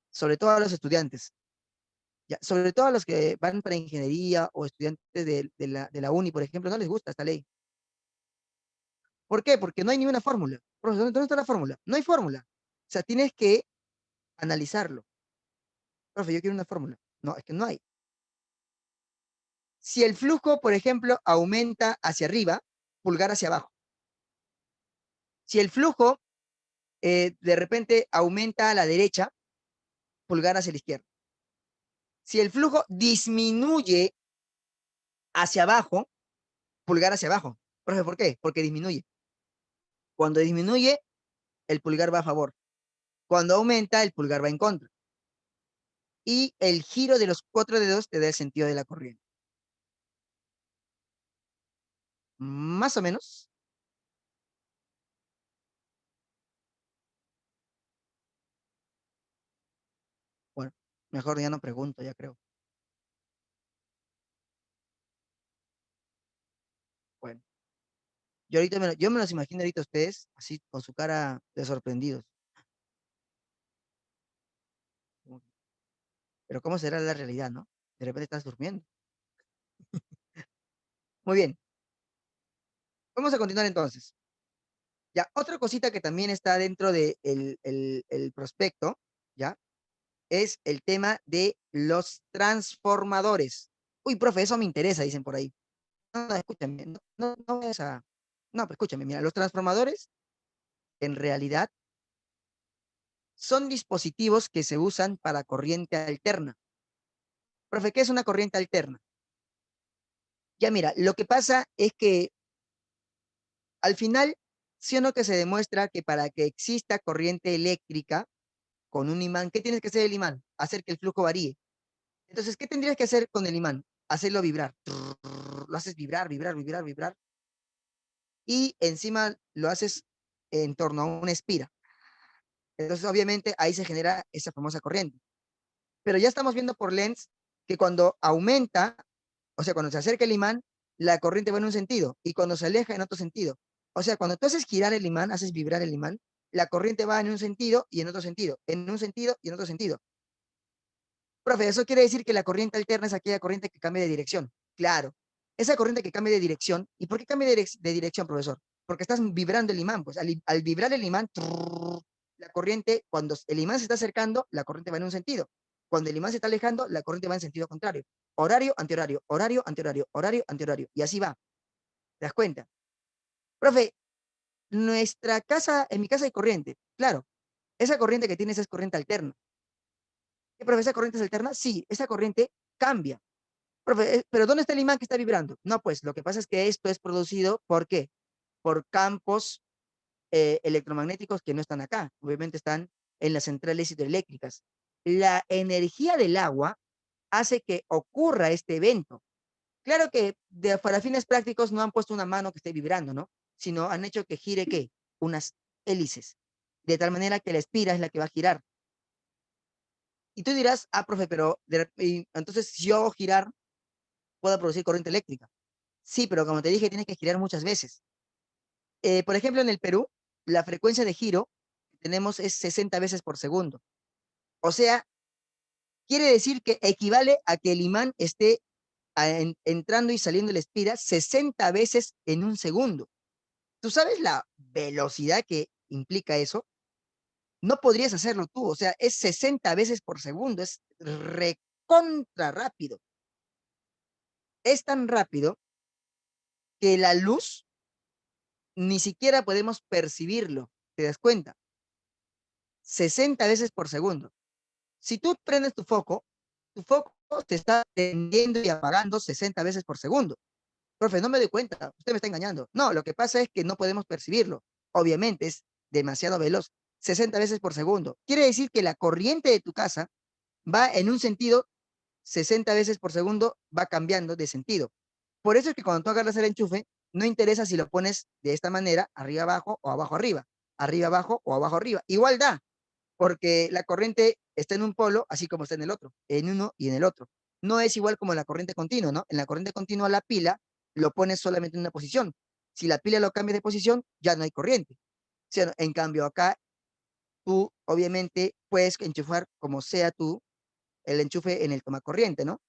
Speaker 2: sobre todo a los estudiantes, ya, sobre todo a los que van para ingeniería o estudiantes de la uni, por ejemplo, no les gusta esta ley. ¿Por qué? Porque no hay ni una fórmula. Profesor, ¿dónde está la fórmula? No hay fórmula. O sea, tienes que analizarlo. Profe, yo quiero una fórmula. No, es que no hay. Si el flujo, por ejemplo, aumenta hacia arriba, pulgar hacia abajo. Si el flujo de repente aumenta a la derecha, pulgar hacia la izquierda. Si el flujo disminuye hacia abajo, pulgar hacia abajo. Profe, ¿por qué? Porque disminuye. Cuando disminuye, el pulgar va a favor. Cuando aumenta, el pulgar va en contra. Y el giro de los 4 dedos te da el sentido de la corriente. Más o menos. Bueno, mejor ya no pregunto, ya creo. Bueno, yo me los imagino ahorita ustedes, así con su cara de sorprendidos. Pero ¿cómo será la realidad, no? De repente estás durmiendo. Muy bien, vamos a continuar entonces. Ya, otra cosita que también está dentro de el prospecto, ¿ya? Es el tema de los transformadores. Uy, profe, eso me interesa, dicen por ahí. No, no, escúchame, no vayas a... No, pero escúchame, mira, los transformadores en realidad son dispositivos que se usan para corriente alterna. Profe, ¿qué es una corriente alterna? Ya mira, lo que pasa es que al final, sí o no que se demuestra que para que exista corriente eléctrica con un imán, ¿qué tienes que hacer el imán? Hacer que el flujo varíe. Entonces, ¿qué tendrías que hacer con el imán? Hacerlo vibrar. Lo haces vibrar, vibrar, vibrar, vibrar. Y encima lo haces en torno a una espira. Entonces, obviamente, ahí se genera esa famosa corriente. Pero ya estamos viendo por Lenz que cuando aumenta, o sea, cuando se acerca el imán, la corriente va en un sentido y cuando se aleja en otro sentido. O sea, cuando tú haces girar el imán, haces vibrar el imán, la corriente va en un sentido y en otro sentido, en un sentido y en otro sentido. Profe, eso quiere decir que la corriente alterna es aquella corriente que cambia de dirección. Claro, esa corriente que cambia de dirección. ¿Y por qué cambia de dirección, profesor? Porque estás vibrando el imán. Pues al vibrar el imán, la corriente, cuando el imán se está acercando, la corriente va en un sentido. Cuando el imán se está alejando, la corriente va en sentido contrario. Horario, antihorario, horario, antihorario, horario, antihorario. Y así va. ¿Te das cuenta? Profe, en mi casa hay corriente. Claro, esa corriente que tienes es corriente alterna. ¿Qué, profe, esa corriente es alterna? Sí, esa corriente cambia. Profe, pero ¿dónde está el imán que está vibrando? No, pues lo que pasa es que esto es producido, ¿por qué? Por campos electromagnéticos que no están acá, obviamente están en las centrales hidroeléctricas. La energía del agua hace que ocurra este evento. Claro que para fines prácticos no han puesto una mano que esté vibrando, ¿no? Sino han hecho que gire, ¿qué? Unas hélices, de tal manera que la espira es la que va a girar. Y tú dirás, profe, pero entonces si yo hago girar, puedo producir corriente eléctrica. Sí, pero como te dije, tienes que girar muchas veces. Por ejemplo, en el Perú, la frecuencia de giro que tenemos es 60 veces por segundo. O sea, quiere decir que equivale a que el imán esté entrando y saliendo de la espira 60 veces en un segundo. ¿Tú sabes la velocidad que implica eso? No podrías hacerlo tú, o sea, es 60 veces por segundo, es recontra rápido. Es tan rápido que la luz ni siquiera podemos percibirlo. te das cuenta, 60 veces por segundo. Si tú prendes tu foco se está prendiendo y apagando 60 veces por segundo. Profe, no me doy cuenta, usted me está engañando. No, lo que pasa es que no podemos percibirlo. Obviamente es demasiado veloz, 60 veces por segundo. Quiere decir que la corriente de tu casa va en un sentido, 60 veces por segundo va cambiando de sentido. Por eso es que cuando tú agarras el enchufe, no interesa si lo pones de esta manera, arriba abajo o abajo arriba, arriba abajo o abajo arriba. Igual da, porque la corriente está en un polo, así como está en el otro, en uno y en el otro. No es igual como la corriente continua, ¿no? En la corriente continua la pila lo pones solamente en una posición. Si la pila lo cambia de posición, ya no hay corriente. ¿Sí o no? En cambio, acá tú obviamente puedes enchufar como sea tú el enchufe en el tomacorriente, ¿no?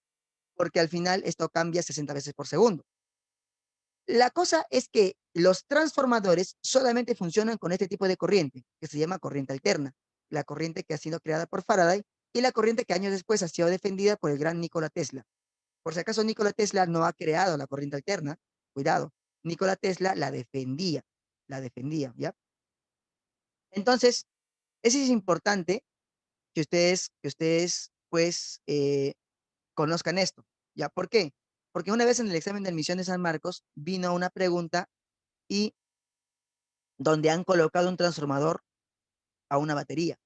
Speaker 2: Porque al final esto cambia 60 veces por segundo. La cosa es que los transformadores solamente funcionan con este tipo de corriente, que se llama corriente alterna, la corriente que ha sido creada por Faraday y la corriente que años después ha sido defendida por el gran Nikola Tesla. Por si acaso Nikola Tesla no ha creado la corriente alterna, cuidado, Nikola Tesla la defendía, ¿ya? Entonces, eso es importante que ustedes pues, conozcan esto, ¿ya? ¿Por qué? Porque una vez en el examen de admisión de San Marcos vino una pregunta y donde han colocado un transformador a una batería.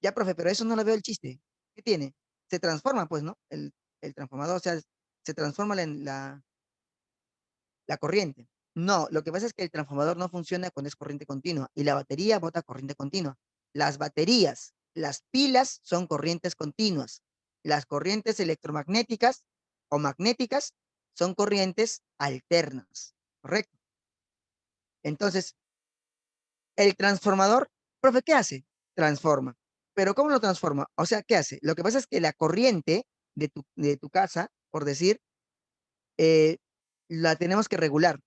Speaker 2: Ya, profe, pero eso no lo veo el chiste. ¿Qué tiene? Se transforma, pues, ¿no? El transformador, o sea, se transforma la corriente. No, lo que pasa es que el transformador no funciona cuando es corriente continua y la batería bota corriente continua. Las baterías, las pilas son corrientes continuas. Las corrientes electromagnéticas o magnéticas son corrientes alternas, ¿correcto? Entonces, el transformador, profe, ¿qué hace? Transforma. ¿Pero cómo lo transforma? O sea, ¿qué hace? Lo que pasa es que la corriente de tu casa, por decir, eh, la tenemos que regular.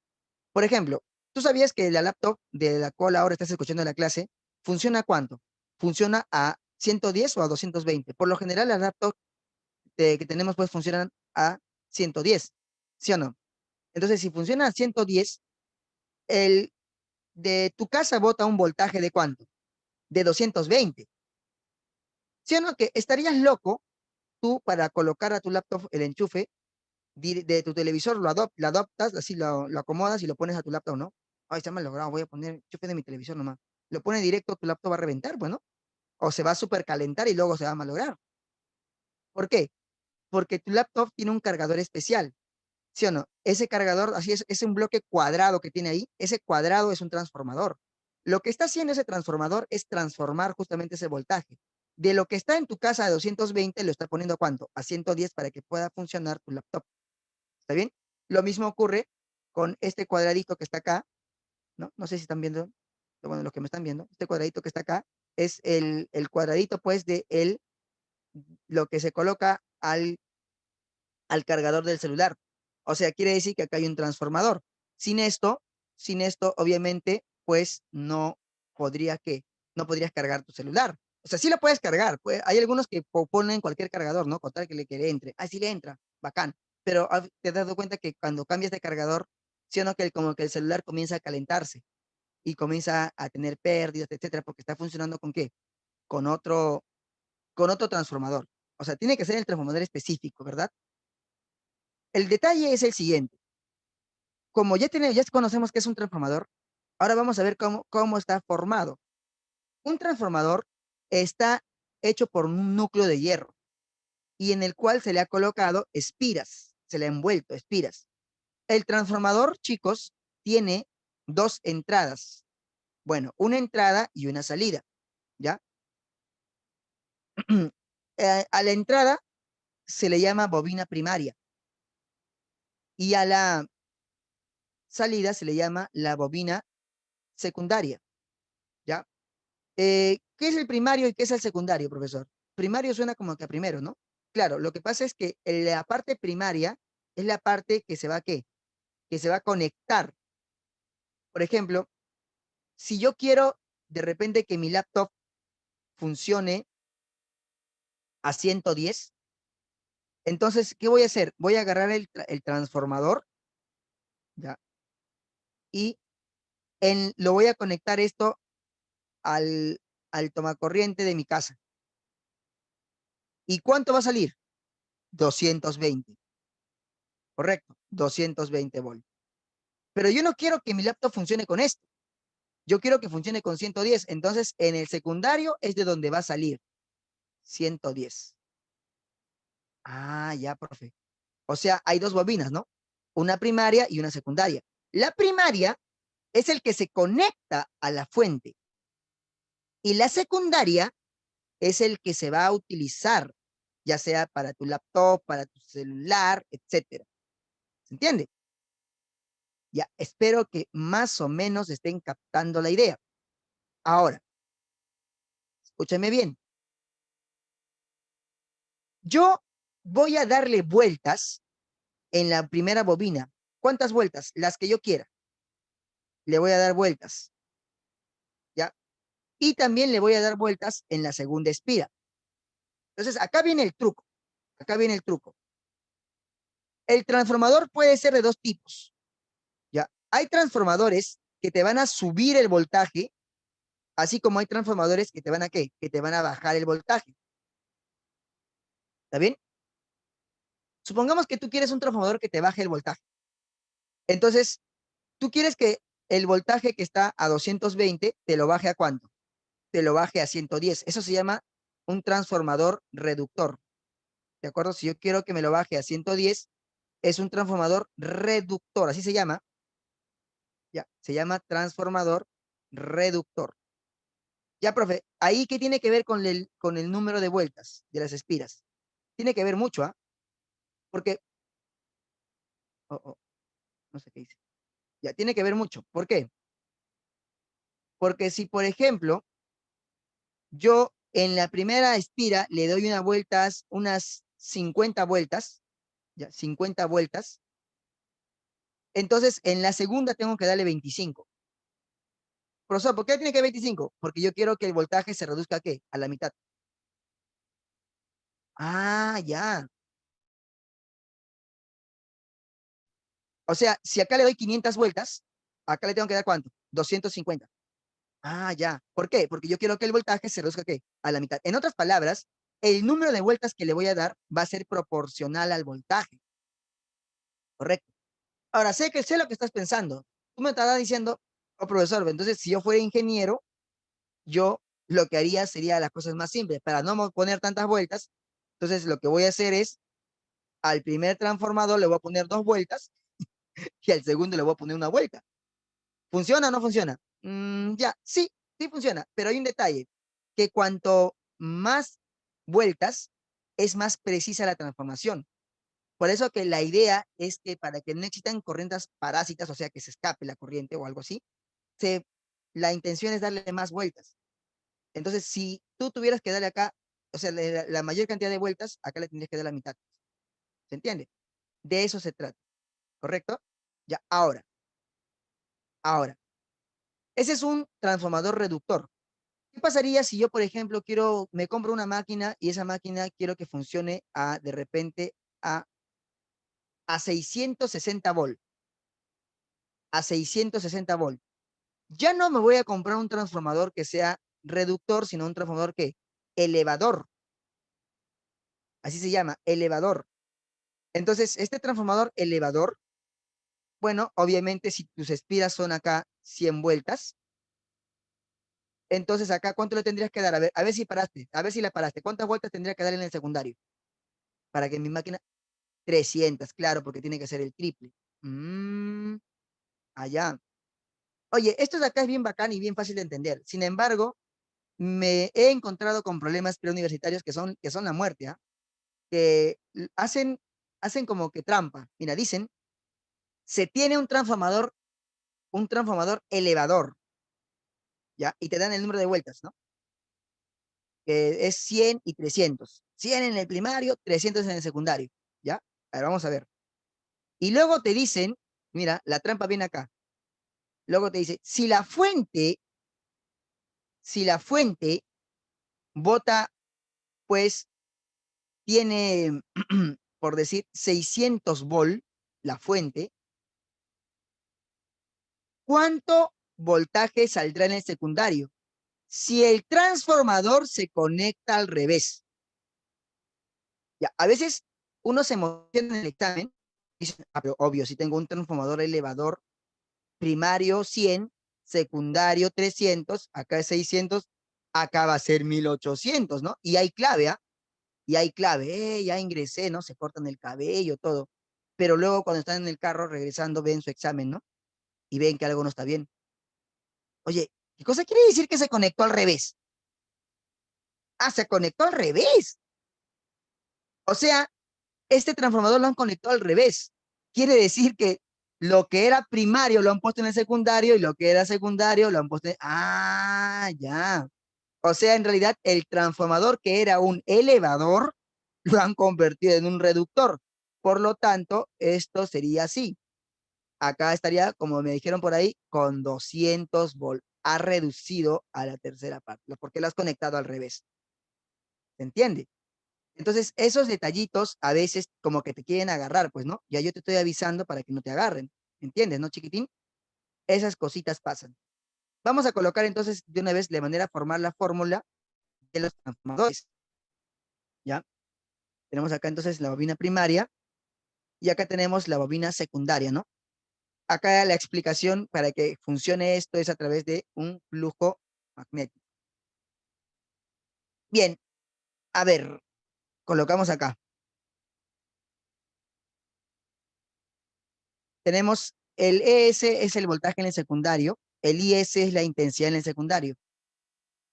Speaker 2: Por ejemplo, ¿tú sabías que la laptop de la cual ahora estás escuchando la clase funciona a cuánto? Funciona a 110 o a 220. Por lo general, las laptops que tenemos pues funcionan a 110, ¿sí o no? Entonces, si funciona a 110, el de tu casa bota un voltaje de ¿cuánto? De 220. ¿Sí o no? Que estarías loco tú para colocar a tu laptop el enchufe de tu televisor, lo adoptas, así lo acomodas y lo pones a tu laptop, ¿no? Ay, se me ha logrado, voy a poner el enchufe de mi televisor nomás. Lo pone directo, tu laptop va a reventar, pues, ¿no? O se va a supercalentar y luego se va a malograr. ¿Por qué? Porque tu laptop tiene un cargador especial, ¿sí o no? Ese cargador, así es un bloque cuadrado que tiene ahí, ese cuadrado es un transformador. Lo que está haciendo ese transformador es transformar justamente ese voltaje. De lo que está en tu casa de 220, lo está poniendo ¿a cuánto? A 110 para que pueda funcionar tu laptop. ¿Está bien? Lo mismo ocurre con este cuadradito que está acá, ¿no? No sé si están viendo, bueno, los que me están viendo, este cuadradito que está acá es el cuadradito, pues, lo que se coloca al cargador del celular. O sea, quiere decir que acá hay un transformador. Sin esto, sin esto, obviamente, pues no podría que, no podrías cargar tu celular. O sea, sí lo puedes cargar. Pues, hay algunos que ponen cualquier cargador, ¿no? Con tal que le entre. Ah, sí le entra, bacán. Pero te has dado cuenta que cuando cambias de cargador, sí o no, que como que el celular comienza a calentarse y comienza a tener pérdidas, etcétera, porque está funcionando ¿con qué? Con otro, con otro transformador. O sea, tiene que ser el transformador específico, ¿verdad? El detalle es el siguiente. Como ya conocemos qué es un transformador, ahora vamos a ver cómo está formado. Un transformador está hecho por un núcleo de hierro y en el cual se le ha colocado espiras, se le ha envuelto espiras. El transformador, chicos, tiene dos entradas. Bueno, una entrada y una salida, ¿ya? A la entrada se le llama bobina primaria y a la salida se le llama la bobina secundaria, ¿ya? ¿Qué es el primario y qué es el secundario, profesor? Primario suena como que a primero, ¿no? Claro, lo que pasa es que la parte primaria es la parte que se va a ¿qué? Que se va a conectar. Por ejemplo, si yo quiero de repente que mi laptop funcione a 110, entonces, ¿qué voy a hacer? Voy a agarrar el transformador, ¿ya? Y lo voy a conectar esto al tomacorriente de mi casa. ¿Y cuánto va a salir? 220. Correcto, 220 volts. Pero yo no quiero que mi laptop funcione con esto. Yo quiero que funcione con 110. Entonces, en el secundario es de donde va a salir 110. Ah, ya, profe. O sea, hay dos bobinas, ¿no? Una primaria y una secundaria. La primaria es el que se conecta a la fuente y la secundaria es el que se va a utilizar, ya sea para tu laptop, para tu celular, etcétera. ¿Se entiende? Ya, espero que más o menos estén captando la idea. Ahora, escúchame bien. Yo voy a darle vueltas en la primera bobina. ¿Cuántas vueltas? Las que yo quiera. Le voy a dar vueltas. ¿Ya? Y también le voy a dar vueltas en la segunda espira. Entonces, acá viene el truco. Acá viene el truco. El transformador puede ser de dos tipos. ¿Ya? Hay transformadores que te van a subir el voltaje, así como hay transformadores que te van a ¿qué? Que te van a bajar el voltaje. ¿Está bien? Supongamos que tú quieres un transformador que te baje el voltaje. Entonces, tú quieres que el voltaje que está a 220 te lo baje a ¿cuánto? Te lo baje a 110. Eso se llama un transformador reductor. ¿De acuerdo? Si yo quiero que me lo baje a 110, es un transformador reductor. Así se llama. Ya, se llama transformador reductor. Ya, profe, ¿ahí qué tiene que ver con el número de vueltas de las espiras? Tiene que ver mucho, ¿ah? Porque, oh, oh, no sé qué dice. Ya, tiene que ver mucho. ¿Por qué? Porque si, por ejemplo, yo en la primera espira le doy unas 50 vueltas, ya, 50 vueltas, entonces en la segunda tengo que darle 25. Profesor, ¿por qué tiene que 25? Porque yo quiero que el voltaje se reduzca ¿a qué? A la mitad. Ah, ya. O sea, si acá le doy 500 vueltas, acá le tengo que dar ¿cuánto? 250. Ah, ya. ¿Por qué? Porque yo quiero que el voltaje se reduzca ¿qué? A la mitad. En otras palabras, el número de vueltas que le voy a dar va a ser proporcional al voltaje. Correcto. Ahora, sé lo que estás pensando. Tú me estarás diciendo, oh, profesor, entonces si yo fuera ingeniero, yo lo que haría sería las cosas más simples. Para no poner tantas vueltas, entonces lo que voy a hacer es, al primer transformador le voy a poner 2 vueltas y al segundo le voy a poner 1 vuelta. ¿Funciona o no funciona? Ya, sí, sí funciona, pero hay un detalle, que cuanto más vueltas, es más precisa la transformación. Por eso que la idea es que para que no existan corrientes parásitas, o sea, que se escape la corriente o algo así, se, la intención es darle más vueltas. Entonces, si tú tuvieras que darle acá, o sea, la mayor cantidad de vueltas, acá le tendrías que dar la mitad. ¿Se entiende? De eso se trata, ¿correcto? Ya, ahora, ese es un transformador reductor. ¿Qué pasaría si yo, por ejemplo, me compro una máquina y esa máquina quiero que funcione de repente a, a 660 volt? A 660 volt. Ya no me voy a comprar un transformador que sea reductor, sino un transformador que elevador. Así se llama, elevador. Entonces, este transformador elevador, bueno, obviamente si tus espiras son acá 100 vueltas, entonces acá, ¿cuánto le tendrías que dar? A ver si paraste, a ver si la paraste. ¿Cuántas vueltas tendría que dar en el secundario? Para que mi máquina, 300, claro, porque tiene que ser el triple. Allá. Oye, esto de acá es bien bacán y bien fácil de entender. Sin embargo, me he encontrado con problemas preuniversitarios que son la muerte, ¿ah? Que hacen como que trampa. Mira, dicen, se tiene un transformador elevador, ¿ya? Y te dan el número de vueltas, ¿no? Que es 100 y 300. 100 en el primario, 300 en el secundario, ¿ya? A ver, vamos a ver. Y luego te dicen, mira, la trampa viene acá. Luego te dice, si la fuente bota, pues, tiene, por decir, 600 volt, la fuente, ¿cuánto voltaje saldrá en el secundario? Si el transformador se conecta al revés. Ya, a veces uno se emociona en el examen, y dice, pero obvio, si tengo un transformador elevador primario 100, secundario 300, acá es 600, acá va a ser 1800, ¿no? Y hay clave, ¿ah? Y hay clave, ya ingresé, ¿no? Se cortan el cabello, todo. Pero luego cuando están en el carro regresando ven su examen, ¿no? Y ven que algo no está bien. Oye, ¿qué cosa quiere decir que se conectó al revés? Ah, se conectó al revés. O sea, este transformador lo han conectado al revés. Quiere decir que lo que era primario lo han puesto en el secundario y lo que era secundario lo han puesto en... Ah, ya. O sea, en realidad el transformador que era un elevador lo han convertido en un reductor. Por lo tanto, esto sería así. Acá estaría, como me dijeron por ahí, con 200 volts. Ha reducido a la tercera parte, porque lo has conectado al revés. ¿Se entiende? Entonces, esos detallitos a veces como que te quieren agarrar, pues, ¿no? Ya yo te estoy avisando para que no te agarren. ¿Entiendes, no, chiquitín? Esas cositas pasan. Vamos a colocar entonces de una vez de manera formal la fórmula de los transformadores. ¿Ya? Tenemos acá entonces la bobina primaria y acá tenemos la bobina secundaria, ¿no? Acá la explicación para que funcione esto es a través de un flujo magnético. Bien, a ver, colocamos acá. Tenemos el ES es el voltaje en el secundario, el IS es la intensidad en el secundario.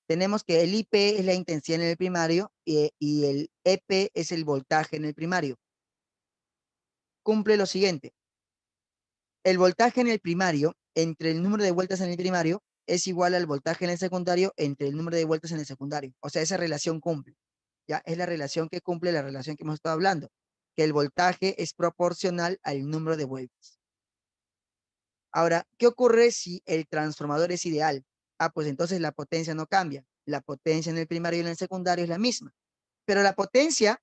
Speaker 2: Tenemos que el IP es la intensidad en el primario y el EP es el voltaje en el primario. Cumple lo siguiente. El voltaje en el primario entre el número de vueltas en el primario es igual al voltaje en el secundario entre el número de vueltas en el secundario. O sea, esa relación cumple. Ya es la relación que cumple la relación que hemos estado hablando, que el voltaje es proporcional al número de vueltas. Ahora, ¿qué ocurre si el transformador es ideal? Ah, pues entonces la potencia no cambia. La potencia en el primario y en el secundario es la misma. Pero la potencia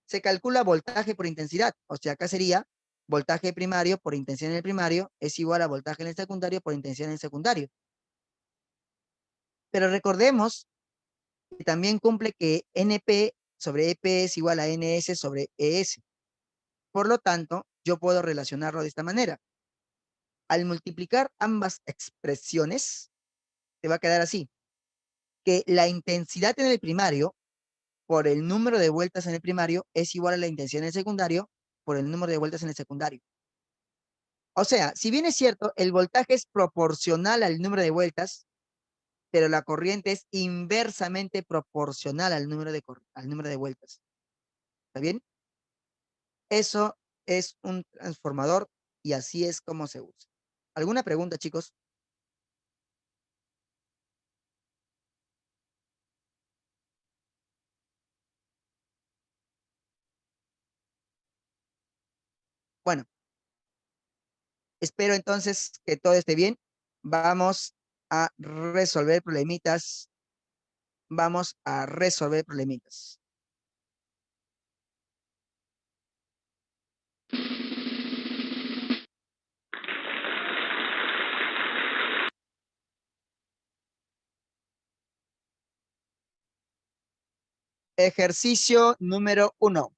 Speaker 2: se calcula voltaje por intensidad. O sea, acá sería voltaje primario por intensidad en el primario es igual a voltaje en el secundario por intensidad en el secundario. Pero recordemos que también cumple que NP sobre EP es igual a NS sobre ES. Por lo tanto, yo puedo relacionarlo de esta manera. Al multiplicar ambas expresiones, te va a quedar así, que la intensidad en el primario por el número de vueltas en el primario es igual a la intensidad en el secundario por el número de vueltas en el secundario. O sea, si bien es cierto, el voltaje es proporcional al número de vueltas, pero la corriente es inversamente proporcional al número de vueltas. ¿Está bien? Eso es un transformador y así es como se usa. ¿Alguna pregunta, chicos? Bueno, espero entonces que todo esté bien. Vamos a resolver problemitas. Vamos a resolver problemitas. Ejercicio número 1.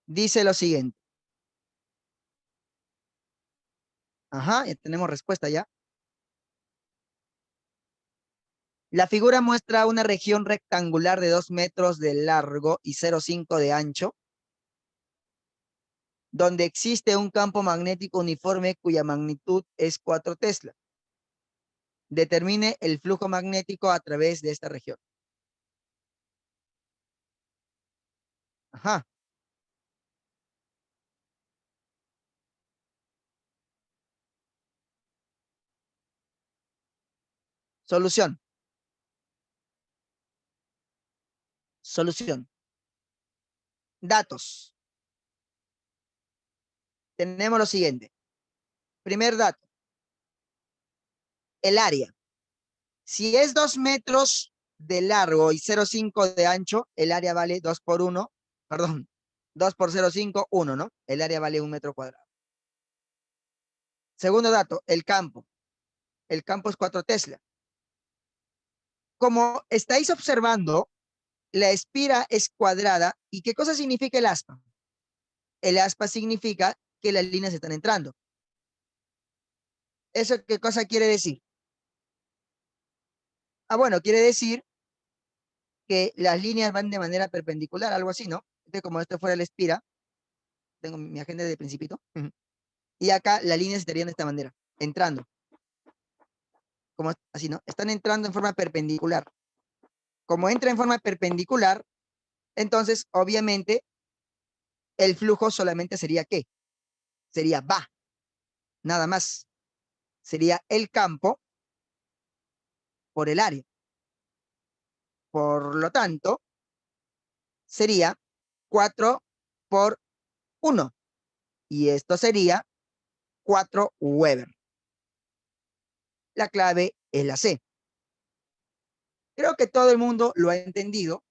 Speaker 2: Dice lo siguiente. Ajá, ya tenemos respuesta ya. La figura muestra una región rectangular de 2 metros de largo y 0,5 de ancho, donde existe un campo magnético uniforme cuya magnitud es 4 Tesla. Determine el flujo magnético a través de esta región. Ajá. Solución. Solución. Datos. Tenemos lo siguiente. Primer dato. El área. Si es 2 metros de largo y 0,5 de ancho, el área vale 2 por 1, perdón, 2 por 0,5, 1, ¿no? El área vale 1 metro cuadrado. Segundo dato, el campo. El campo es 4 Tesla. Como estáis observando, la espira es cuadrada. ¿Y qué cosa significa el aspa? El aspa significa que las líneas están entrando. ¿Eso qué cosa quiere decir? Ah, bueno, quiere decir que las líneas van de manera perpendicular, algo así, ¿no? Entonces, como esto fuera la espira, tengo mi agenda de principito, y acá las líneas estarían de esta manera, entrando. Como así, ¿no? Están entrando en forma perpendicular. Como entra en forma perpendicular, entonces, obviamente, el flujo solamente sería ¿qué? Sería va, nada más. Sería el campo por el área. Por lo tanto, sería 4 por 1. Y esto sería 4 Weber. La clave es la C. Creo que todo el mundo lo ha entendido.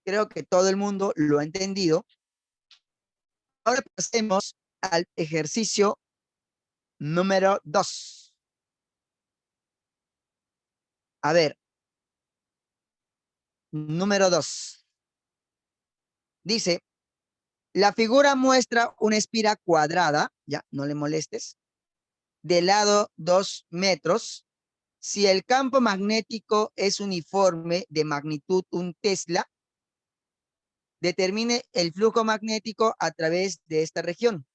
Speaker 2: Creo que todo el mundo lo ha entendido. Ahora pasemos al ejercicio número 2. A ver, número 2. Dice, la figura muestra una espira cuadrada, ya, no le molestes, de lado 2 metros. Si el campo magnético es uniforme de magnitud 1 Tesla, determine el flujo magnético a través de esta región.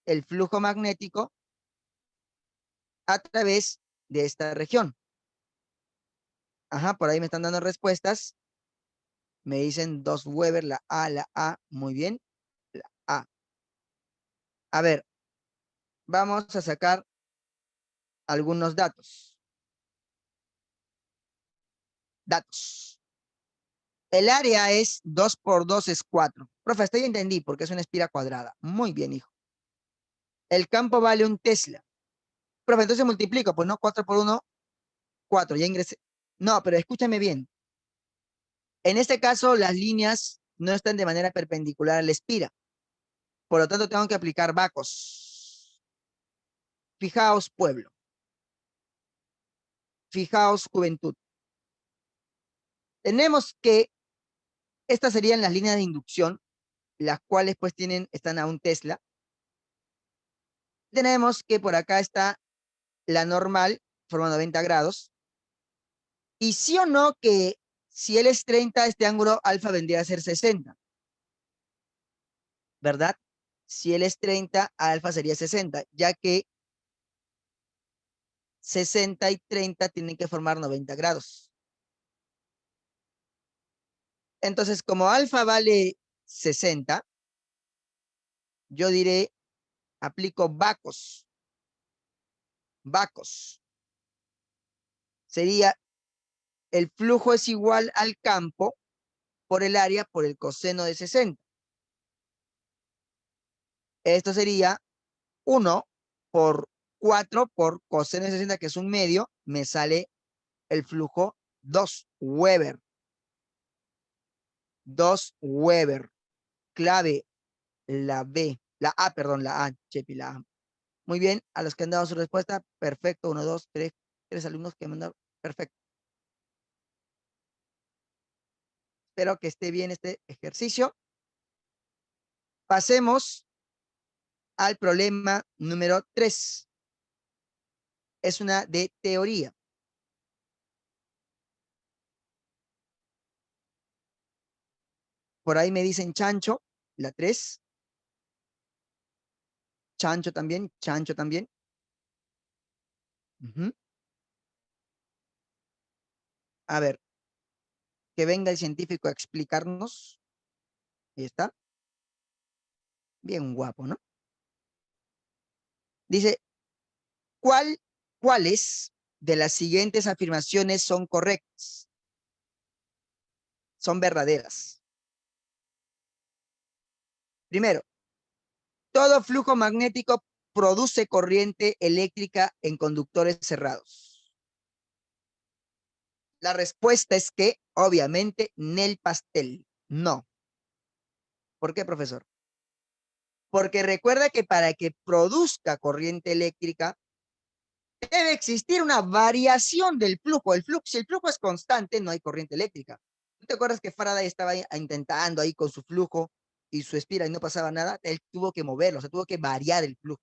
Speaker 2: El flujo magnético a través de esta región. Ajá, por ahí me están dando respuestas. Me dicen 2 Weber, la A, muy bien, la A. A ver, vamos a sacar algunos datos. Datos. El área es 2 por 2 es 4. Profe, esto ya entendí porque es una espira cuadrada. Muy bien, hijo. El campo vale 1 Tesla. Profe, entonces multiplico, pues no, 4 por 1, 4, ya ingresé. No, pero escúchame bien. En este caso, las líneas no están de manera perpendicular a la espira. Por lo tanto, tengo que aplicar vacos. Fijaos, pueblo. Fijaos, juventud. Tenemos que, estas serían las líneas de inducción, las cuales pues están a 1 Tesla. Tenemos que por acá está la normal, forma 90 grados. Y sí o no que si él es 30, este ángulo alfa vendría a ser 60. ¿Verdad? Si él es 30, alfa sería 60, ya que 60 y 30 tienen que formar 90 grados. Entonces, como alfa vale 60, yo diré, aplico vacos. Vacos. Sería, el flujo es igual al campo por el área por el coseno de 60. Esto sería 1 por 4 por coseno de 60, que es 1/2, me sale el flujo 2 Weber. 2 Weber. Clave, la B, la A, perdón, la A, Chepi, la A. Muy bien, a los que han dado su respuesta, perfecto, 1, 2, 3, 3 alumnos que me han dado, perfecto. Espero que esté bien este ejercicio. Pasemos al problema número 3. Es una de teoría. Por ahí me dicen chancho, la 3. Chancho también, chancho también. A ver, que venga el científico a explicarnos. Ahí está. Bien guapo, ¿no? Dice, ¿cuáles de las siguientes afirmaciones son correctas? Son verdaderas. Primero, todo flujo magnético produce corriente eléctrica en conductores cerrados. La respuesta es que, obviamente, Nel pastel. No. ¿Por qué, profesor? Porque recuerda que para que produzca corriente eléctrica, debe existir una variación del flujo. Si el flujo es constante, no hay corriente eléctrica. ¿No te acuerdas que Faraday estaba intentando ahí con su flujo y su espira y no pasaba nada? Él tuvo que moverlo, o sea, tuvo que variar el flujo.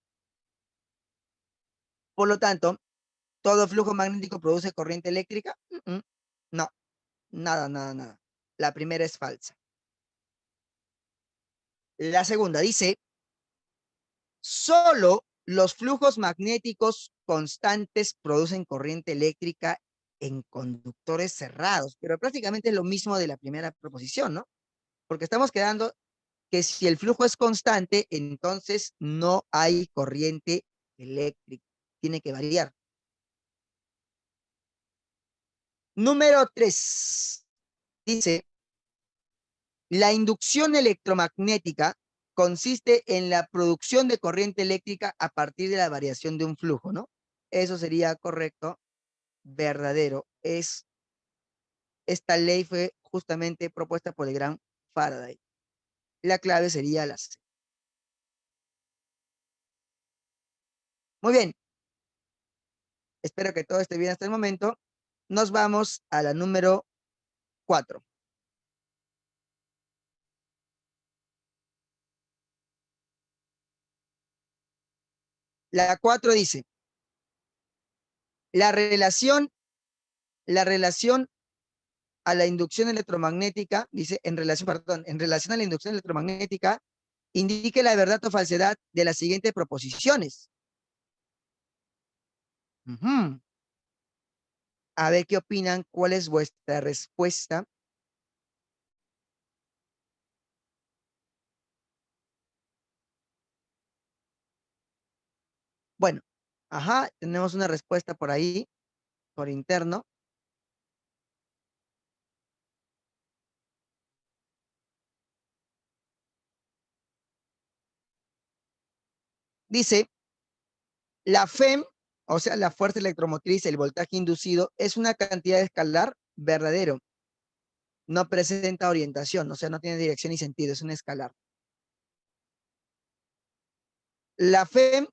Speaker 2: Por lo tanto, ¿todo flujo magnético produce corriente eléctrica? No, nada, nada, nada. La primera es falsa. La segunda dice, solo los flujos magnéticos constantes producen corriente eléctrica en conductores cerrados, pero prácticamente es lo mismo de la primera proposición, ¿no? Porque estamos quedando que si el flujo es constante, entonces no hay corriente eléctrica. Tiene que variar. Número 3. Dice, la inducción electromagnética consiste en la producción de corriente eléctrica a partir de la variación de un flujo, ¿no? Eso sería correcto, verdadero. Esta ley fue justamente propuesta por el gran Faraday. La clave sería la C. Muy bien. Espero que todo esté bien hasta el momento. Nos vamos a la número 4. La 4 dice, la relación a la inducción electromagnética, dice, en relación a la inducción electromagnética, indique la verdad o falsedad de las siguientes proposiciones. A ver qué opinan, cuál es vuestra respuesta. Bueno, tenemos una respuesta por ahí, por interno. Dice, la FEM, o sea, la fuerza electromotriz, el voltaje inducido, es una cantidad escalar verdadero. No presenta orientación, o sea, no tiene dirección ni sentido, es un escalar. La FEM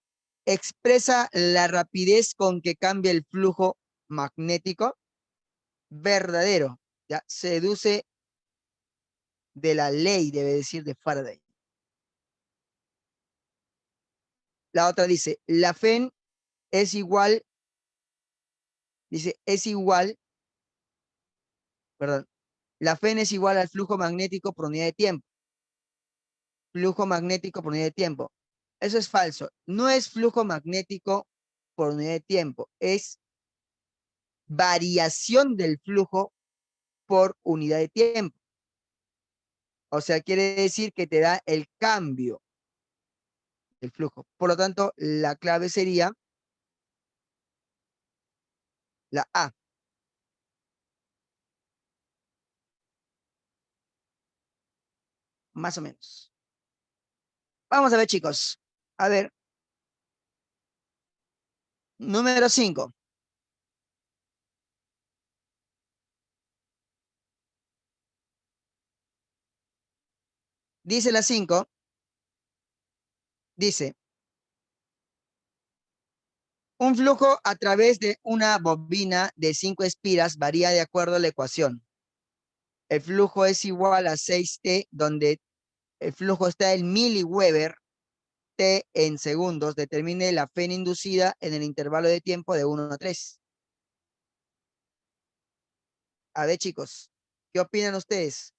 Speaker 2: expresa la rapidez con que cambia el flujo magnético. Verdadero, ya se deduce de la ley, debe decir, de Faraday. La otra dice, la FEM es igual, la FEM es igual al flujo magnético por unidad de tiempo. Flujo magnético por unidad de tiempo. Eso es falso. No es flujo magnético por unidad de tiempo, es variación del flujo por unidad de tiempo. O sea, quiere decir que te da el cambio del flujo. Por lo tanto, la clave sería la A. Más o menos. Vamos a ver, chicos. A ver. Número 5. Dice la 5. Dice, un flujo a través de una bobina de 5 espiras varía de acuerdo a la ecuación. El flujo es igual a 6T, donde el flujo está en miliweber, T en segundos. Determine la FEM inducida en el intervalo de tiempo de 1 a 3. A ver, chicos, ¿qué opinan ustedes?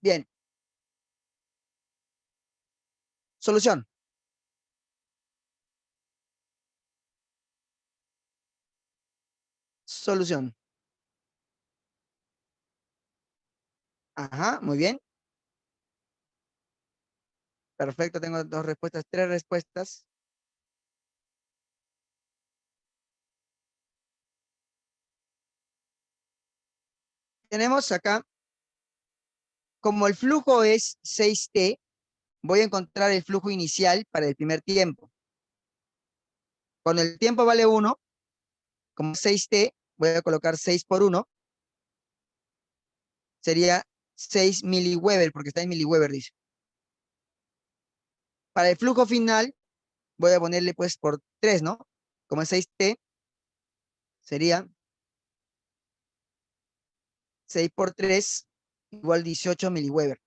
Speaker 2: Bien. Solución. Solución. Ajá, muy bien. Perfecto, tengo 2 respuestas, 3 respuestas. tenemos acá, como el flujo es 6t, voy a encontrar el flujo inicial para el primer tiempo. Cuando el tiempo vale 1, como 6t, voy a colocar 6 por 1, sería 6 miliweber, porque está en miliweber, dice. Para el flujo final, voy a ponerle pues por 3, ¿no? Como es 6t, sería 6 por 3 igual 18 miliweber.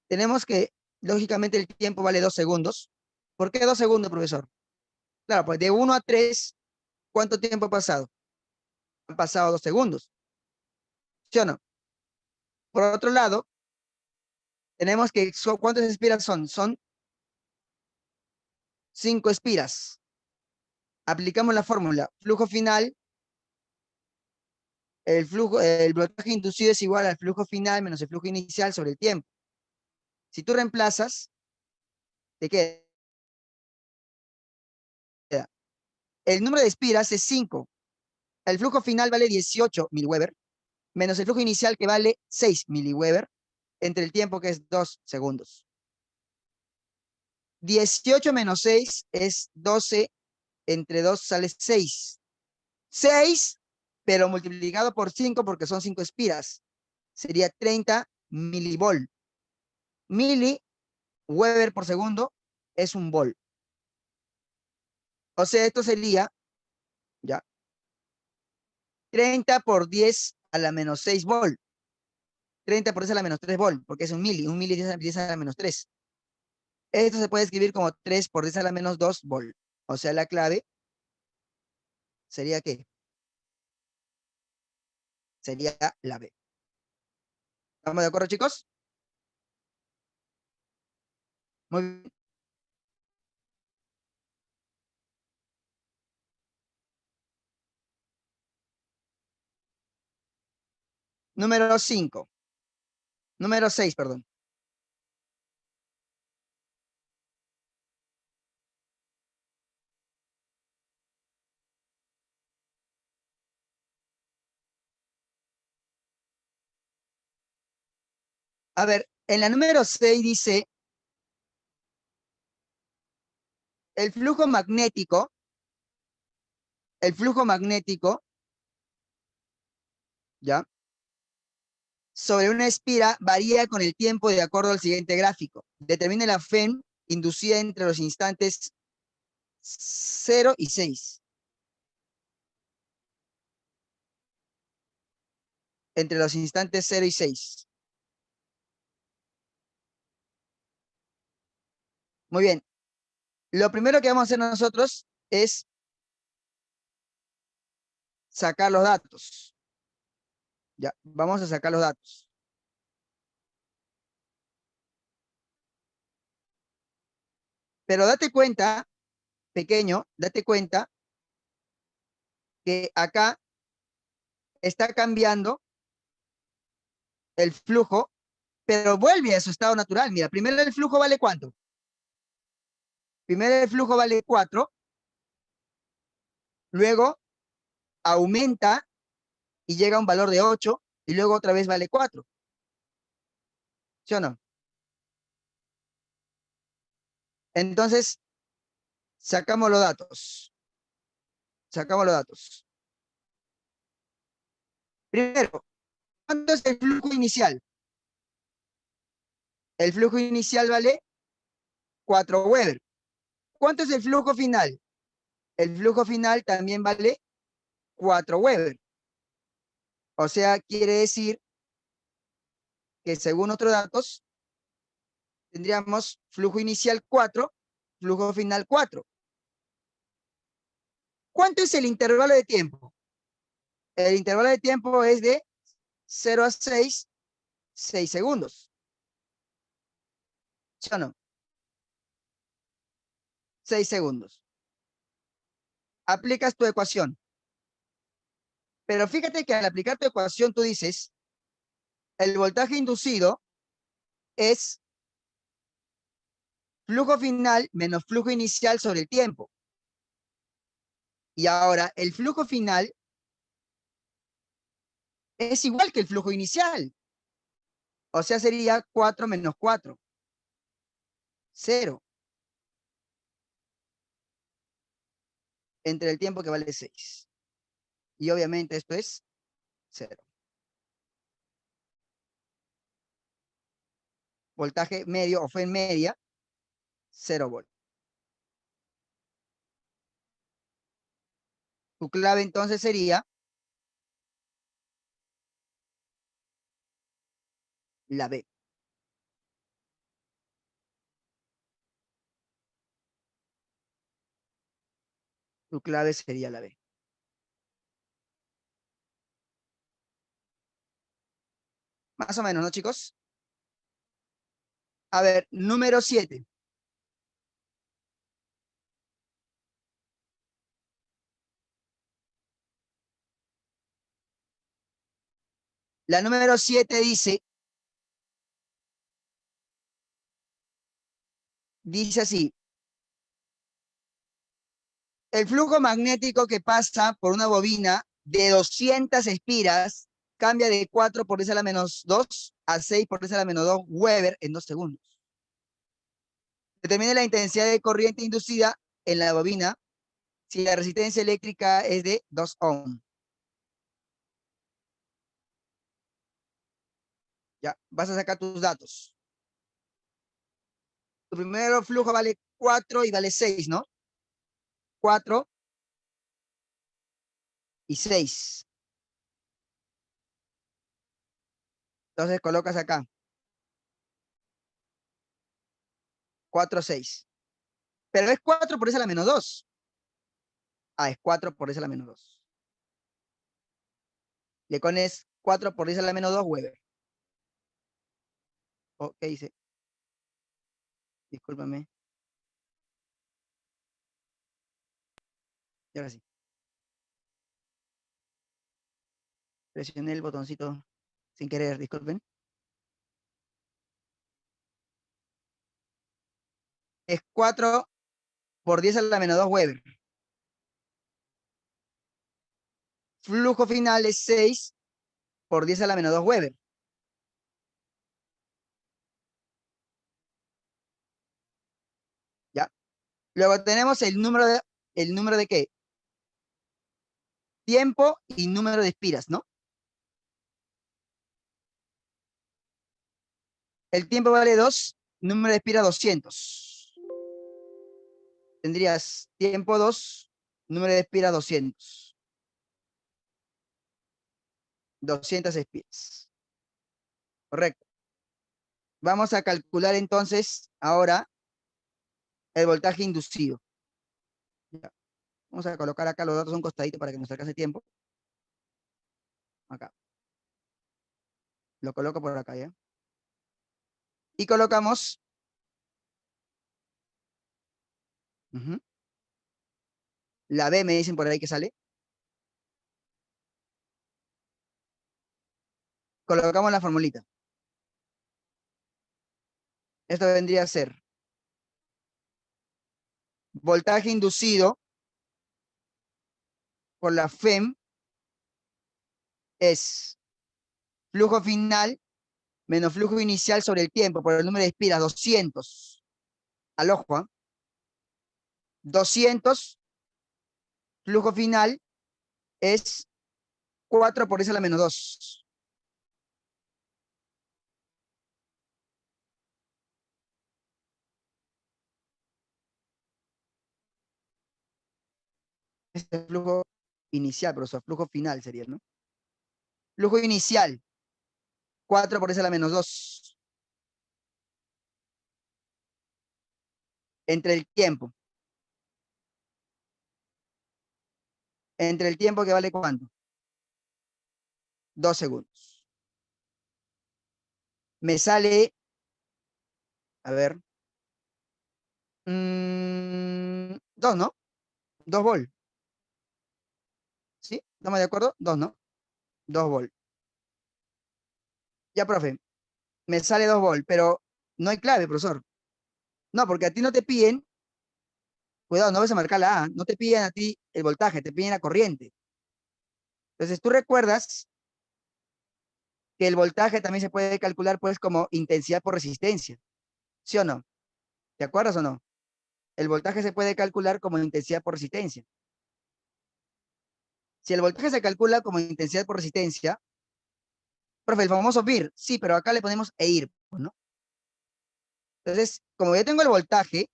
Speaker 2: Tenemos que, lógicamente, el tiempo vale 2 segundos. ¿Por qué 2 segundos, profesor? Claro, pues de 1 a 3, ¿cuánto tiempo ha pasado? Han pasado 2 segundos. ¿Sí o no? Por otro lado, tenemos que, ¿cuántas espiras son? Son 5 espiras. Aplicamos la fórmula. Flujo final, el voltaje inducido es igual al flujo final menos el flujo inicial sobre el tiempo. Si tú reemplazas, te queda. El número de espiras es 5. El flujo final vale 18 miliweber, menos el flujo inicial que vale 6 miliweber, entre el tiempo que es 2 segundos. 18 menos 6 es 12, entre 2 sale 6. 6, pero multiplicado por 5 porque son 5 espiras. Sería 30 milivol. Miliweber por segundo es un vol. O sea, esto sería, ya, 30 por 10 a la menos 6 vol. 30 por 10 a la menos 3 vol, porque es un mili 10 a la menos 3. Esto se puede escribir como 3 por 10 a la menos 2 vol. O sea, la clave sería ¿qué? Sería la B. ¿Estamos de acuerdo, chicos? Muy bien. Número 5. Número 6, perdón. A ver, en la número 6 dice, el flujo magnético, ¿ya? Sobre una espira varía con el tiempo de acuerdo al siguiente gráfico. Determine la FEM inducida entre los instantes 0 y 6. Entre los instantes 0 y 6. Muy bien. Lo primero que vamos a hacer nosotros es sacar los datos. Ya, vamos a sacar los datos. Pero date cuenta, pequeño, date cuenta que acá está cambiando el flujo, pero vuelve a su estado natural. Mira, primero el flujo vale ¿cuánto? Primero el flujo vale 4, luego aumenta y llega a un valor de 8, y luego otra vez vale 4. ¿Sí o no? Entonces, sacamos los datos. Sacamos los datos. Primero, ¿cuánto es el flujo inicial? El flujo inicial vale 4 Weber. ¿Cuánto es el flujo final? El flujo final también vale 4 Weber. O sea, quiere decir que según otros datos, tendríamos flujo inicial 4, flujo final 4. ¿Cuánto es el intervalo de tiempo? El intervalo de tiempo es de 0 a 6, 6 segundos. ¿Sí o no? 6 segundos. Aplicas tu ecuación. Pero fíjate que al aplicar tu ecuación tú dices, el voltaje inducido es flujo final menos flujo inicial sobre el tiempo. Y ahora el flujo final es igual que el flujo inicial. O sea, sería 4 menos 4. 0. Entre el tiempo que vale 6. Y obviamente esto es 0. Voltaje medio o fe media, 0 volt. Tu clave entonces sería la B. Tu clave sería la B. Más o menos, ¿no, chicos? A ver, número 7. La número 7 dice así. El flujo magnético que pasa por una bobina de 200 espiras cambia de 4 por 10 a la menos 2 a 6 por 10 a la menos 2 Weber en 2 segundos. Determine la intensidad de corriente inducida en la bobina si la resistencia eléctrica es de 2 ohm. Ya, vas a sacar tus datos. Tu primer flujo vale 4 y vale 6, ¿no? 4 y 6. Entonces colocas acá 4, 6. Pero es 4 por 10 a la menos 2. Ah, es 4 por 10 a la menos 2. Le pones 4 por 10 a la menos 2 Weber. Oh, ¿qué hice? Discúlpame. Y ahora sí. Presioné el botoncito sin querer, disculpen. Es 4 por 10 a la menos 2 Weber. Flujo final es 6 por 10 a la menos 2 Weber. ¿Ya? Luego tenemos el número de qué? Tiempo y número de espiras, ¿no? El tiempo vale 2, número de espiras 200. Tendrías tiempo 2, número de espiras 200. 200 espiras. Correcto. Vamos a calcular entonces ahora el voltaje inducido. Ya. Vamos a colocar acá los datos a un costadito para que nos alcance tiempo. Acá. Lo coloco por acá, ¿ya? Y colocamos. La B me dicen por ahí que sale. Colocamos la formulita. Esto vendría a ser voltaje inducido por la FEM es flujo final menos flujo inicial sobre el tiempo por el número de espiras 200. Al ojo, ¿eh? 200 flujo final es 4 por 10 a la menos 2. Este es flujo inicial, profesor. Flujo final sería, ¿no? Flujo inicial, 4 por 10 a la menos 2. Entre el tiempo. Entre el tiempo que vale ¿cuánto? 2 segundos. Me sale, a ver, 2, ¿no? 2 volt. ¿Sí? ¿Estamos de acuerdo? 2, ¿no? 2 volt. Ya, profe, me sale 2 volt, pero no hay clave, profesor. No, porque a ti no te piden, cuidado, no vas a marcar la A, no te piden a ti el voltaje, te piden la corriente. Entonces tú recuerdas que el voltaje también se puede calcular pues como intensidad por resistencia, ¿sí o no? ¿Te acuerdas o no? El voltaje se puede calcular como intensidad por resistencia. Si el voltaje se calcula como intensidad por resistencia, profe, el famoso VIR, sí, pero acá le ponemos EIR, ¿no? Entonces, como yo tengo el voltaje,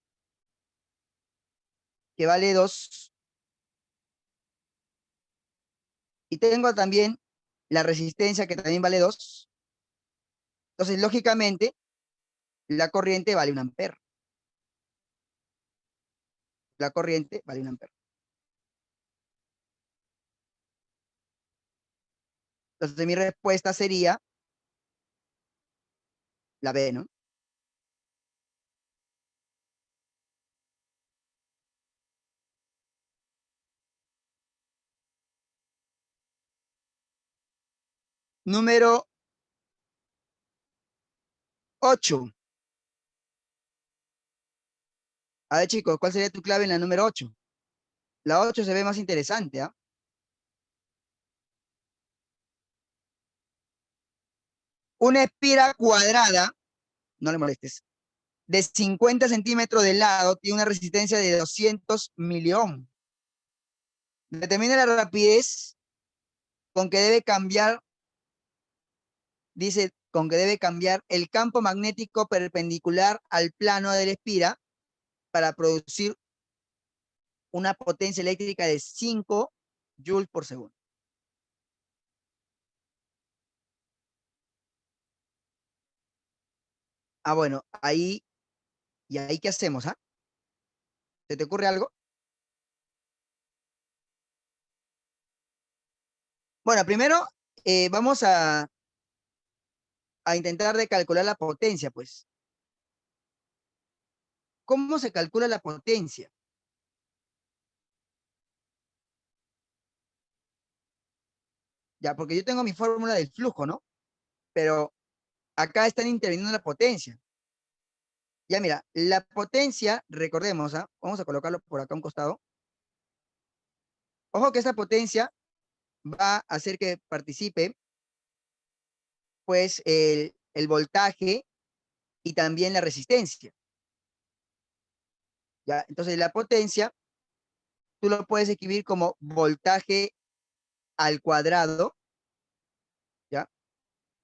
Speaker 2: que vale 2, y tengo también la resistencia, que también vale 2, entonces, lógicamente, la corriente vale 1 ampere. La corriente vale 1 ampere. Entonces, mi respuesta sería la B, ¿no? Número 8. A ver, chicos, ¿cuál sería tu clave en la número 8? La 8 se ve más interesante, ¿ah? Una espira cuadrada, no le molestes, de 50 centímetros de lado tiene una resistencia de 200 miliohm. Determina la rapidez con que debe cambiar, dice, con que debe cambiar el campo magnético perpendicular al plano de la espira para producir una potencia eléctrica de 5 joules por segundo. Ah, bueno, ahí, ¿y ahí qué hacemos, ah? ¿Se te ocurre algo? Bueno, primero vamos a intentar de calcular la potencia, pues. ¿Cómo se calcula la potencia? Ya, porque yo tengo mi fórmula del flujo, ¿no? Pero acá están interviniendo la potencia. Ya, mira, la potencia, recordemos, ¿ah? Vamos a colocarlo por acá a un costado. Ojo que esta potencia va a hacer que participe, pues, el voltaje y también la resistencia. ¿Ya? Entonces, la potencia, tú lo puedes escribir como voltaje al cuadrado, ¿ya?